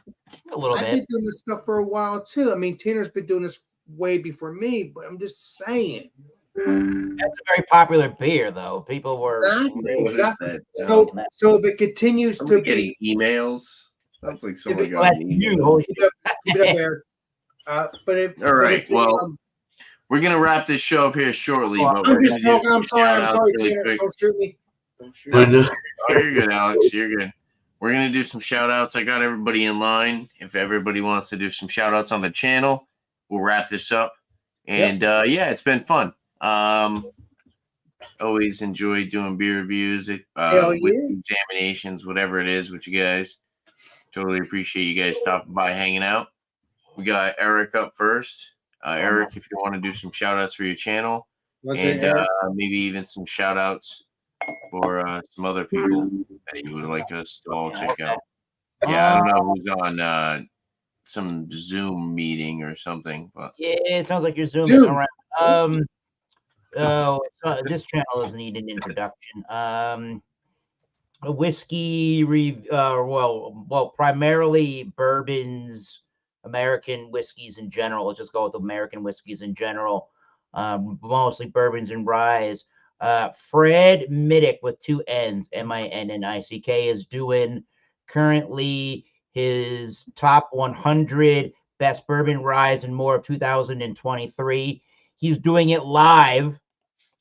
I've been doing this stuff for a while too. I mean, Tanner's been doing this way before me, but I'm just saying. That's a very popular beer, though. People were exactly. So if it continues to be emails, sounds like someone got an email. But if all right, we're gonna wrap this show up here shortly, but I'm we're just gonna do talking. I'm some sorry. I'm shout-outs sorry, really Tanner. quick. Don't shoot me. Don't shoot But, me. Oh, you're good, Alex. You're good. We're gonna do some shout outs. I got everybody in line. If everybody wants to do some shout outs on the channel, we'll wrap this up. And yeah, it's been fun. Always enjoy doing beer reviews, with examinations, whatever it is with you guys. Totally appreciate you guys stopping by, hanging out. We got Eric up first. Eric, if you want to do some shout outs for your channel, and maybe even some shout outs for some other people that you would like us to all check out. Yeah, I don't know who's on some Zoom meeting or something, but Yeah, it sounds like you're zooming around. This channel doesn't need an introduction. A whiskey, primarily bourbons, American whiskeys in general. Let's just go with American whiskeys in general. Mostly bourbons and ryes. Fred Middick with 2 N's, Minnick, is doing currently his top 100 best bourbon ryes and more of 2023. He's doing it live.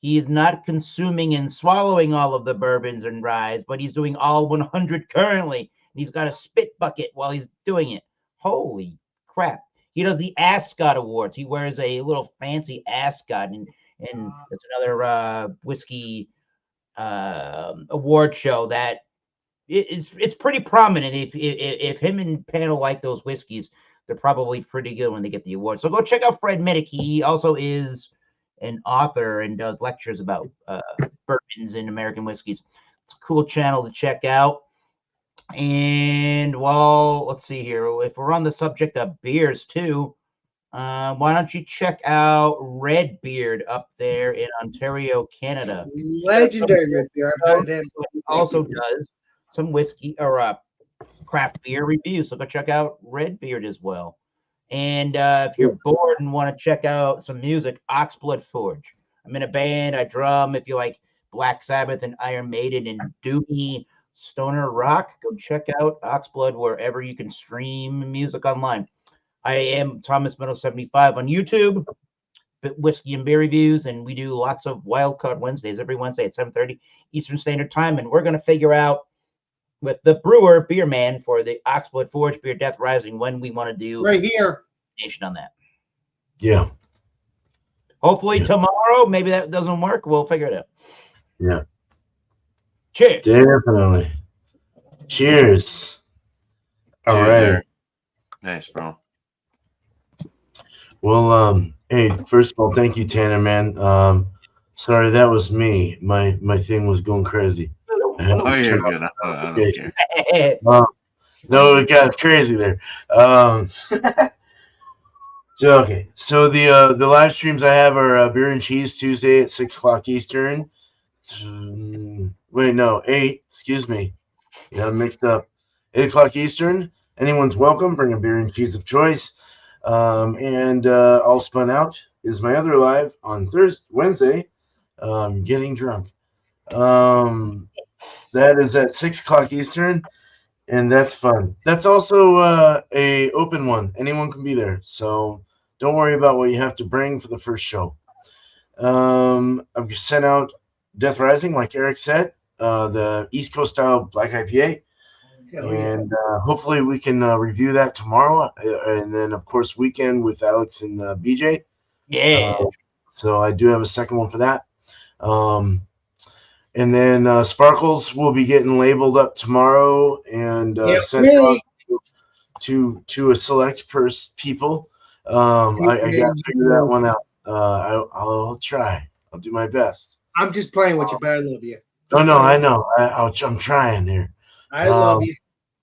He is not consuming and swallowing all of the bourbons and ryes, but he's doing all 100 currently. And he's got a spit bucket while he's doing it. Holy crap. He does the Ascot Awards. He wears a little fancy ascot, and it's another whiskey award show that it's pretty prominent. If him and panel like those whiskeys, they're probably pretty good when they get the award. So go check out Fred Middick. He also is an author and does lectures about bourbons and American whiskeys. It's a cool channel to check out. And well, let's see here. If we're on the subject of beers too, why don't you check out Redbeard up there in Ontario, Canada? Legendary Redbeard. I've had him. Also does some whiskey or craft beer reviews. So go check out Redbeard as well. And if you're bored and want to check out some music, Oxblood Forge. I'm in a band. I drum. If you like Black Sabbath and Iron Maiden and doomy stoner rock, go check out Oxblood wherever you can stream music online. I am Thomas Meadow 75 on YouTube, Whiskey and Beer Reviews, and we do lots of Wildcard Wednesdays every Wednesday at 7:30 Eastern Standard Time. And we're going to figure out with the brewer, Beer Man, for the Oxblood Forge Beer Death Rising when we want to do right here on that. Yeah. Hopefully tomorrow. Maybe that doesn't work. We'll figure it out. Yeah. Cheers. Definitely. Cheers. All cheers, right. Eric. Nice, bro. Well, hey, first of all, thank you, Tanner, man. Sorry, that was me. My thing was going crazy. Oh, you're good. I don't care. No, it got crazy there. So the live streams I have are Beer and Cheese Tuesday at 6 o'clock Eastern. Wait, no, 8. Excuse me. Yeah, I'm mixed up. 8 o'clock Eastern. Anyone's welcome. Bring a beer and cheese of choice. And All Spun Out is my other live on Wednesday. Getting drunk. That is at 6 o'clock Eastern, and that's fun. That's also a open one. Anyone can be there, so don't worry about what you have to bring for the first show. I've sent out Death Rising, like Eric said, the East Coast style Black IPA. And hopefully we can review that tomorrow. And then, of course, weekend with Alex and BJ. Yeah. So I do have a second one for that. And then Sparkles will be getting labeled up tomorrow and sent out to a select people. I got to figure that one out. I'll try. I'll do my best. I'm just playing with you, but I love you. Oh, no, I know. I'm trying here. I love you.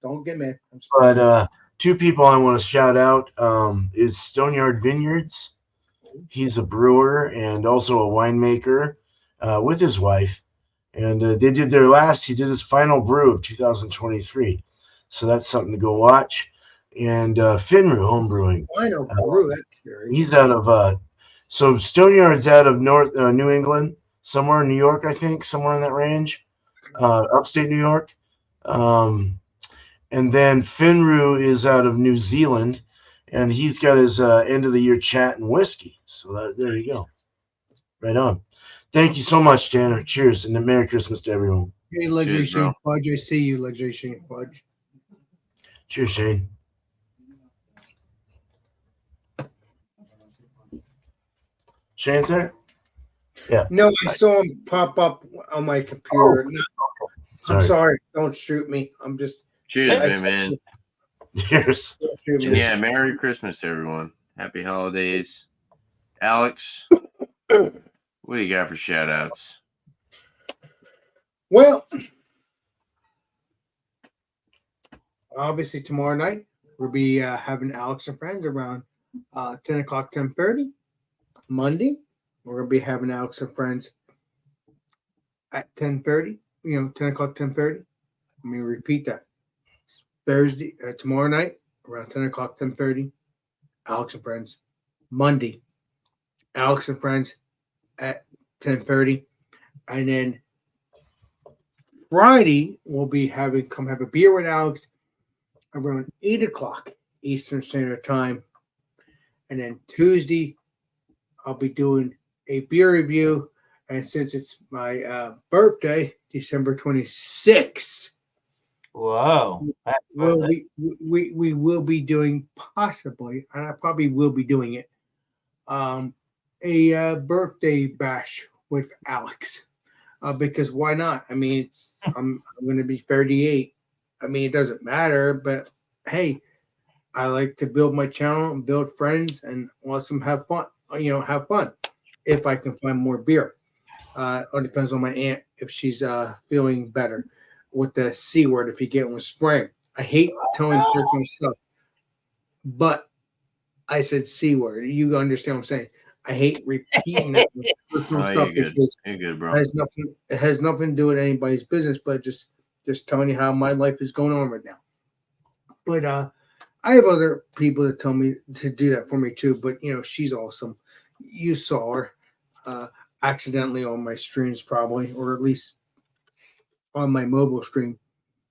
Don't get mad. But 2 people I want to shout out is Stoneyard Vineyards. He's a brewer and also a winemaker with his wife. And they did he did his final brew of 2023. So that's something to go watch. And Finru Home Brewing. Final brew, that's scary. He's out of, so Stoneyard's out of New England, somewhere in New York, I think, somewhere in that range, upstate New York. And then Finru is out of New Zealand, and he's got his end of the year chat and whiskey. So there you go. Right on. Thank you so much, Tanner. Cheers, and Merry Christmas to everyone. Hey, Luxury Cheers, bro. Shane Fudge. I see you, Luxury Shane Fudge. Cheers, Shane. Shane's there? Yeah. No, I saw him pop up on my computer. No, I'm sorry. Don't shoot me. I'm just. Cheers, man. Cheers. Don't shoot And me. yeah, Merry Christmas to everyone. Happy holidays. Alex, what do you got for shout outs? Well, obviously tomorrow night we'll be having Alex and friends around 10 o'clock, 10:30. Monday we're gonna be having Alex and friends at 10:30. 10 o'clock, 10:30. Let me repeat that. It's Thursday, tomorrow night around 10 o'clock, 10:30. Alex and friends. Monday, Alex and friends at 10:30, and then Friday, we'll be come have a beer with Alex around 8 o'clock Eastern Standard Time. And then Tuesday, I'll be doing a beer review. And since it's my birthday, December 26th, Whoa. we will be doing possibly, and I probably will be doing it, a birthday bash with Alex. Because why not? I mean, I'm going to be 38. I mean, it doesn't matter, but hey, I like to build my channel and build friends and let them have fun. Have fun. If I can find more beer, or depends on my aunt if she's feeling better with the C word. If you get one spring, I hate telling personal stuff, but I said C word. You understand what I'm saying? I hate repeating that personal stuff because you're good, bro. it has nothing to do with anybody's business, but just telling you how my life is going on right now. But I have other people that tell me to do that for me too. But she's awesome. You saw her accidentally on my streams, probably, or at least on my mobile stream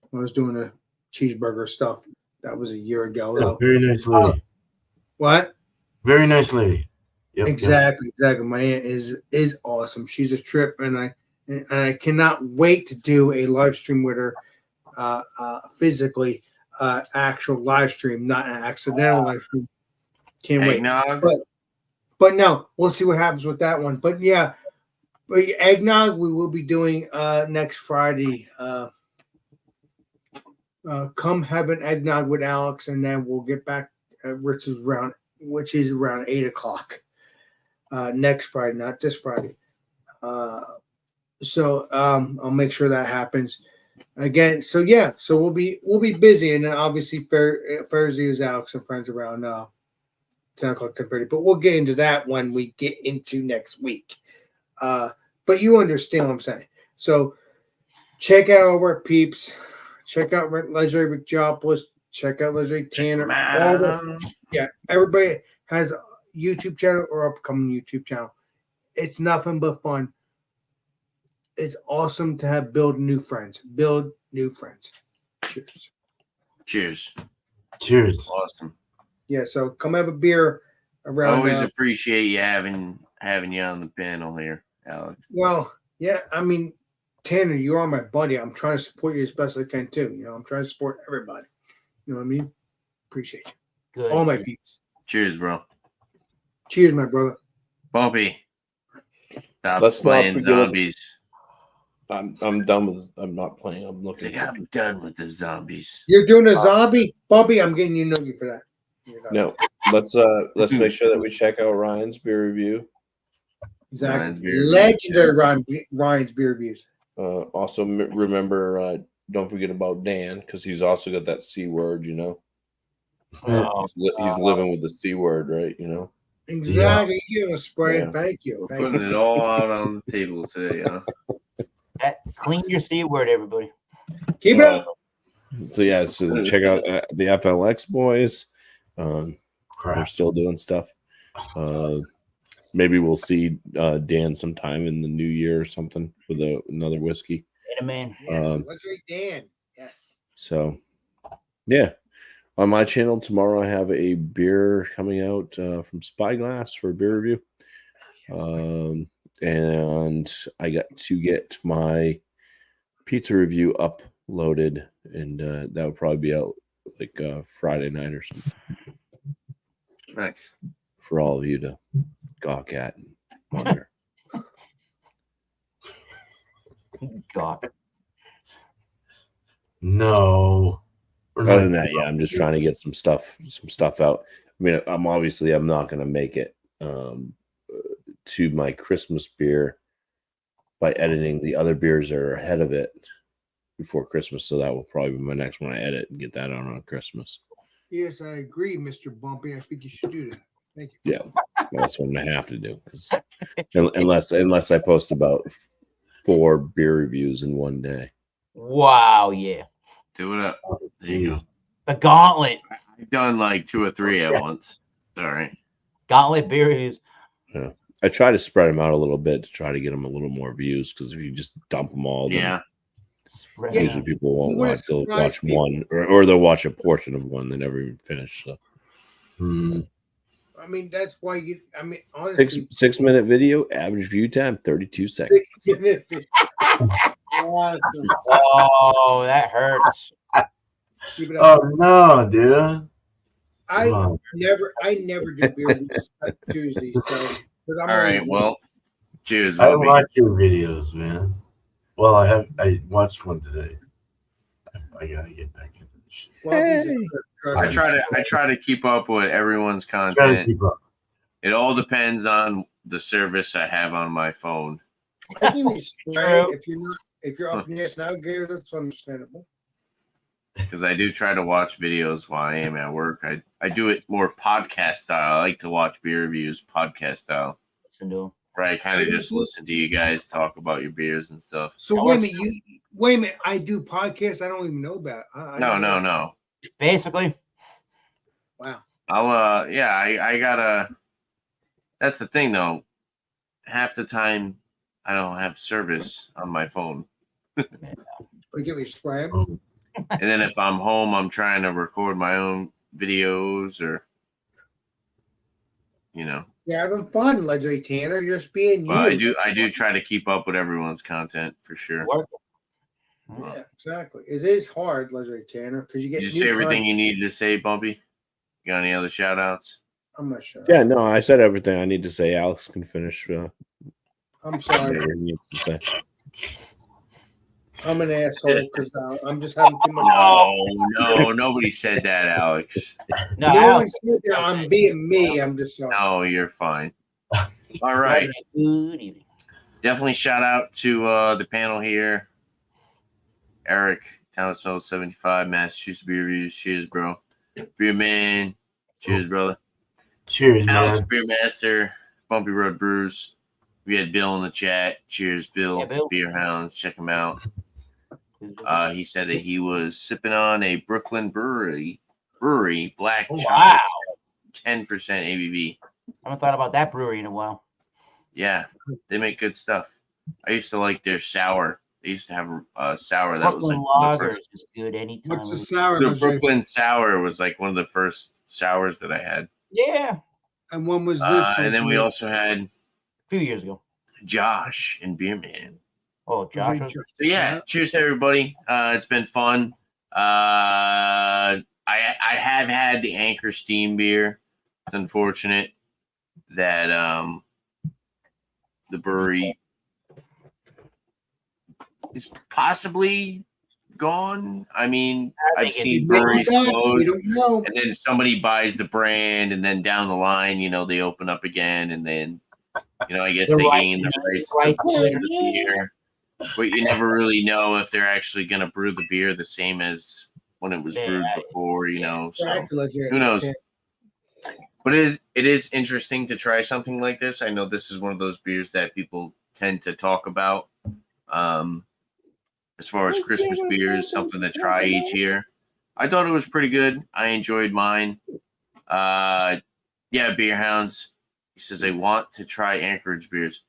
when I was doing the cheeseburger stuff. That was a year ago. Yeah, very nice lady. What? Very nice lady. Yep, exactly. My aunt is awesome. She's a trip, and I cannot wait to do a live stream with her, physically, actual live stream, not an accidental live stream. Can't Eggnog? wait. But no, we'll see what happens with that one. But yeah, eggnog we will be doing next Friday. Come have an eggnog with Alex, and then we'll get back, which is around 8 o'clock. Next Friday, not this Friday. So I'll make sure that happens again. So yeah, so we'll be busy, and then obviously Thursday is Alex and friends around 10 o'clock, 10:30. But we'll get into that when we get into next week. But you understand what I'm saying. So check out our peeps. Check out Legendary Vicjopolis. Check out Legendary Tanner. Everybody has a YouTube channel or upcoming YouTube channel. It's nothing but fun. It's awesome to build new friends. Cheers. Cheers. Awesome. Yeah, so come have a beer around. I always appreciate you having you on the panel here, Alex. Well, yeah, I mean, Tanner, you are my buddy. I'm trying to support you as best as I can too. I'm trying to support everybody. You know what I mean? Appreciate you. Good. All my peeps. Cheers, bro. Cheers, my brother. Bumpy. Stop Let's not playing forget- zombies. I'm done with. I'm not playing. I'm looking. I'm done with the zombies. You're doing a zombie? Bumpy, I'm getting you noogie for that. No, let's make sure that we check out Ryan's beer review. Exactly. Ryan's beer Legendary Ryan's beer reviews. Also remember, don't forget about Dan because he's also got that C word. He's living with the C word, right? Exactly. You a spray. Yeah. Thank you. We're putting it all out on the table today, huh? Clean your C word, everybody. Keep it up. So check out the FLX boys. They're still doing stuff. Maybe we'll see Dan sometime in the new year or something with another whiskey. Man. Yes, Legendary Dan. Yes. So, yeah. On my channel tomorrow, I have a beer coming out from Spyglass for a beer review. And I got to get my pizza review uploaded, and that would probably be out like Friday night or something Nice. for all of you to gawk at and wonder. God. No. We're Other not- than that, yeah, I'm just trying to get some stuff out. I mean, I'm not going to make it to my Christmas beer by editing the other beers that are ahead of it before Christmas. So that will probably be my next one I edit and get that out on Christmas. Yes, I agree, Mr. Bumpy. I think you should do that. Thank you. Yeah, that's what I have to do. Unless I post about 4 beer reviews in one day. Wow, yeah. Do it up. There you go. Jeez. The Gauntlet. I've done like 2 or 3 at once. All right. Gauntlet beer reviews. I try to spread them out a little bit to try to get them a little more views, because if you just dump them all, then Yeah. Spread Yeah. it usually out. people won't You wanna watch. They'll surprise watch people. one, or they'll watch a portion of one. They never even finish. So Hmm. I mean, that's why you. I mean, honestly, 6 minute video, average view time 32 seconds. 6 minutes. Awesome. Oh, that hurts. Keep it up. Oh no, dude. I Come on. never do beer reviews on Tuesday, so because I'm All right. always- Well, cheers, I Bobby. watch your videos, man. Well, I watched one today. I gotta get back into this shit. well, these are- I try to keep up with everyone's Try to content. keep up. It all depends on the service I have on my phone. I can explain if you're up in this now, Gary, that's understandable. Because I do try to watch videos while I am at work. I do it more podcast style. I like to watch beer reviews podcast style. Listen to him. Where I kind of just listen to you guys talk about your beers and stuff. So wait a minute, I do podcasts I don't even know about. No. Basically, Wow. I gotta. That's the thing though. Half the time I don't have service on my phone. We give me spam. And then if I'm home, I'm trying to record my own videos or, You're having fun, Legendary Tanner. You're just being you. Well, I do try to keep up with everyone's content for sure. work. Yeah, exactly. It is hard, Legendary Tanner, because you get Did you new say everything content. you needed to say, Bumpy? You got any other shout outs? I'm not sure. Yeah, no, I said everything I need to say. Alex can finish I'm sorry. whatever he needs to say. I'm an asshole because I'm just having too much No, nobody said that, Alex. No, No Alex, one said that. I'm being me. I'm just sorry. No, you're fine. All right. Good evening. Definitely shout out to the panel here. Eric, Townsville 75, Massachusetts Beer Reviews. Cheers, bro. Beer Man. Cheers, brother. Cheers, Alex, man. Beer Master. Bumpy Road Brews. We had Bill in the chat. Cheers, Bill. Yeah, Bill. Beer Hounds. Check him out. He said that he was sipping on a Brooklyn brewery black Oh, chocolate wow. 10% ABV. I haven't thought about that brewery in a while. Yeah, they make good stuff. I used to like their sour. They used to have a sour that was Brooklyn like Lager is good anytime. What's the sour? the Legendary? Brooklyn sour was like one of the first sours that I had. Yeah, And when was this? And then we also had a few years ago. Josh and Beer Man. Oh, Josh. was- So yeah, cheers to everybody. It's been fun. I have had the Anchor Steam beer. It's unfortunate that the brewery is possibly gone. I mean, I I've think seen We breweries don't close, know. and then somebody buys the brand, and then down the line, they open up again, and then, I guess They're they right, gain the rights to right. brew the beer. But you never really know if they're actually going to brew the beer the same as when it was brewed Yeah, before, So Exactly, Legendary. who knows? But it is interesting to try something like this. I know this is one of those beers that people tend to talk about. As far as Christmas beers, something to try each year. I thought it was pretty good. I enjoyed mine. Beer Hounds. He says they want to try Anchorage beers.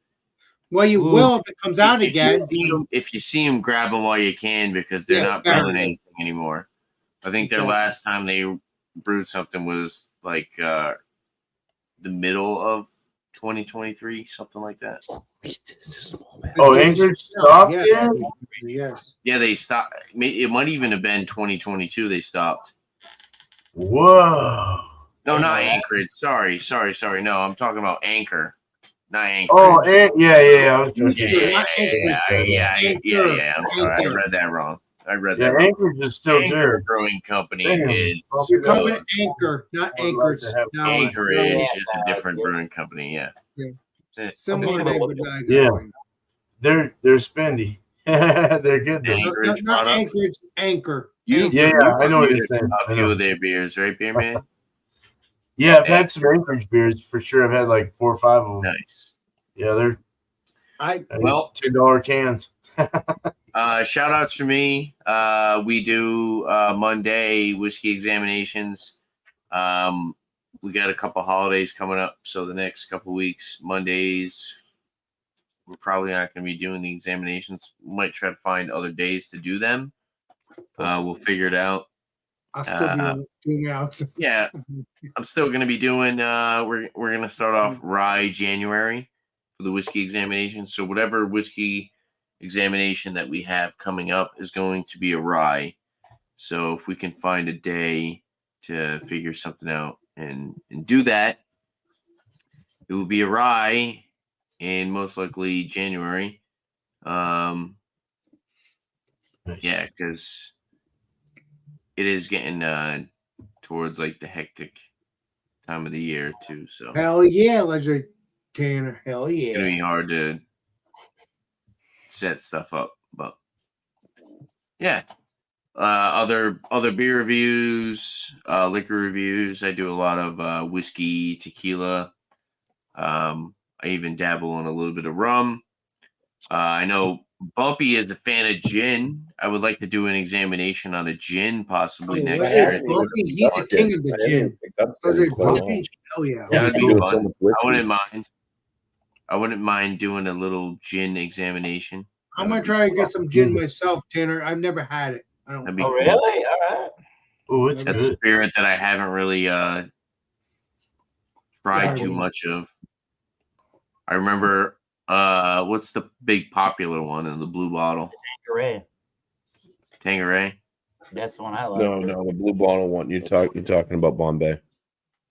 Well, you Ooh. will if it comes out again. If you see them, grab them while you can because they're Yeah, not fair. brewing anything anymore. I think their Exactly. last time they brewed something was like the middle of 2023, something like that. Oh, Anchorage stopped. Yeah. Yeah. Yes. Yeah, they stopped. It might even have been 2022. They stopped. Whoa. No, Didn't not know that. Anchorage. Sorry. No, I'm talking about Anchor, not Anchorage. Oh, yeah. I was confused. Yeah. I'm sorry. I Anchor. read that wrong. Yeah, Anchorage is still Anchor good. Brewing Company Damn. is You're talking about Anchor, not I would like Anchorage. to have No, some. Anchorage Yes, is a different brewing company. Yeah. similar name, but not Yeah. exactly. They're spendy. They're good though. Anchorage Not products. Anchorage, Anchor. You- Yeah, I know what you're saying. A I few know. of their beers, right, Beer Man? Yeah, I've had some Anchorage beers for sure. I've had like 4 or 5 of them. Nice. Yeah, they're Well, $10 cans. shout outs for me. We do Monday whiskey examinations. We got a couple holidays coming up, so the next couple weeks, Mondays, we're probably not going to be doing the examinations. We might try to find other days to do them. We'll figure it out. I'll still be doing out. Yeah, I'm still going to be doing. We're going to start off rye January for the whiskey examination. So whatever whiskey examination that we have coming up is going to be a rye. So if we can find a day to figure something out and do that, it will be a rye in most likely January. Yeah, because it is getting towards like the hectic time of the year too. So Hell yeah, Legendary Tanner. Hell it's gonna be yeah. hard to set stuff up, but yeah. Other beer reviews, liquor reviews. I do a lot of whiskey, tequila. I even dabble in a little bit of rum. I know Bumpy is a fan of gin. I would like to do an examination on a gin possibly next year. He's a king of the gin. Legendary Bumpy. Hell yeah. That would be doing fun. so much whiskey. I wouldn't mind doing a little gin examination. I'm gonna try to get some gin myself, Tanner. I've never had it. I don't. That'd be Oh, cool. really? All right. Oh, it's That's a good. spirit that I haven't really tried too much of. I remember what's the big popular one in the blue bottle? Tanqueray. Tanqueray? That's the one I like. No, the blue bottle one. You're talking about Bombay.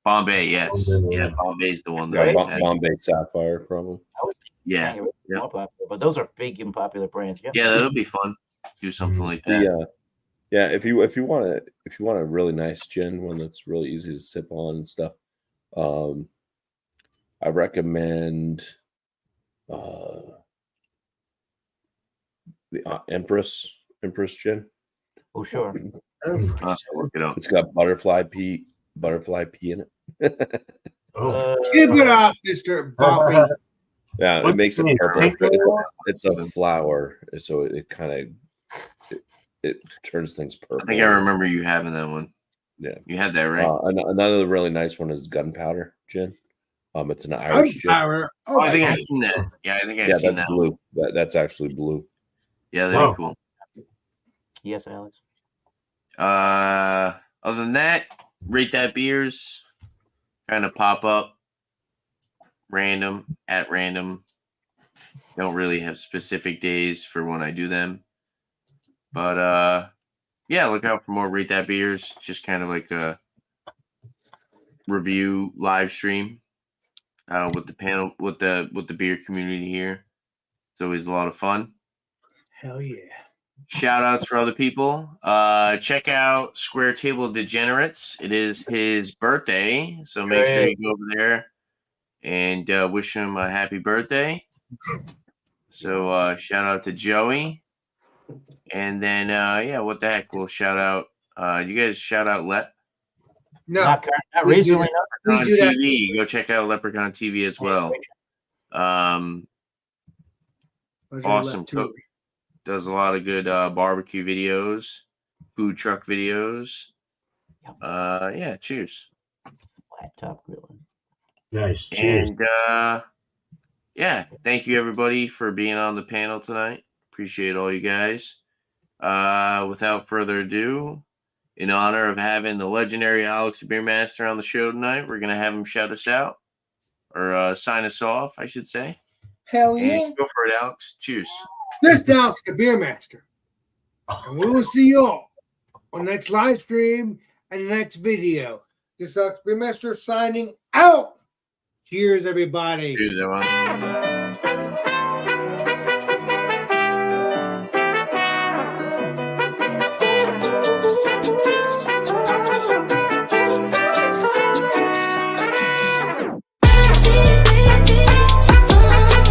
Bombay, yes. Bombay, Yeah, yeah. Bombay's the one that Yeah, I had. Bombay Sapphire, probably. I was Yeah. Tanqueray Yep. more popular, but those are big and popular brands. Yep. Yeah, that'll be fun. Do something like that. Yeah, if you want a really nice gin, one that's really easy to sip on and stuff, I recommend the Empress gin. Oh, sure. I'll have to look it up. It's got butterfly pea in it. Oh. Keep it up, Mr. Bumpy. Yeah, What's it makes it the name? purple. It's a flower, so it kind of it turns things purple. I think I remember you having that one. Yeah, you had that right. Another really nice one is gunpowder gin. It's an Irish gin. Oh, I think I've seen that. Yeah, I think I've seen that's that blue. That's actually blue. Yeah, that'd be cool. Yes, Alex. Other than that, rate that beers kind of pop up at random. Don't really have specific days for when I do them. But yeah, look out for more Rate That Beers. Just kind of like a review live stream with the panel with the beer community here. It's always a lot of fun. Hell yeah. Shout outs for other people. Check out Square Table Degenerates. It is his birthday, so make sure you go over there and wish him a happy birthday. So shout out to Joey. And then yeah, what the heck? We'll shout out you guys shout out Lep. No, not recently. Leprechaun TV. Go check out Leprechaun TV as well. Awesome cook. Does a lot of good barbecue videos, food truck videos. Yeah, cheers. Laptop grilling. Nice. Cheers. And yeah, thank you everybody for being on the panel tonight. Appreciate all you guys. Without further ado, in honor of having the legendary Alex the Beer Master on the show tonight. We're going to have him shout us out, or sign us off, I should say. Hell And yeah. go for it, Alex. Cheers. This is Alex the Beer Master. And we will see you all on the next live stream and the next video. This is Alex the Beer Master signing out. Cheers, everybody. Cheers, everyone.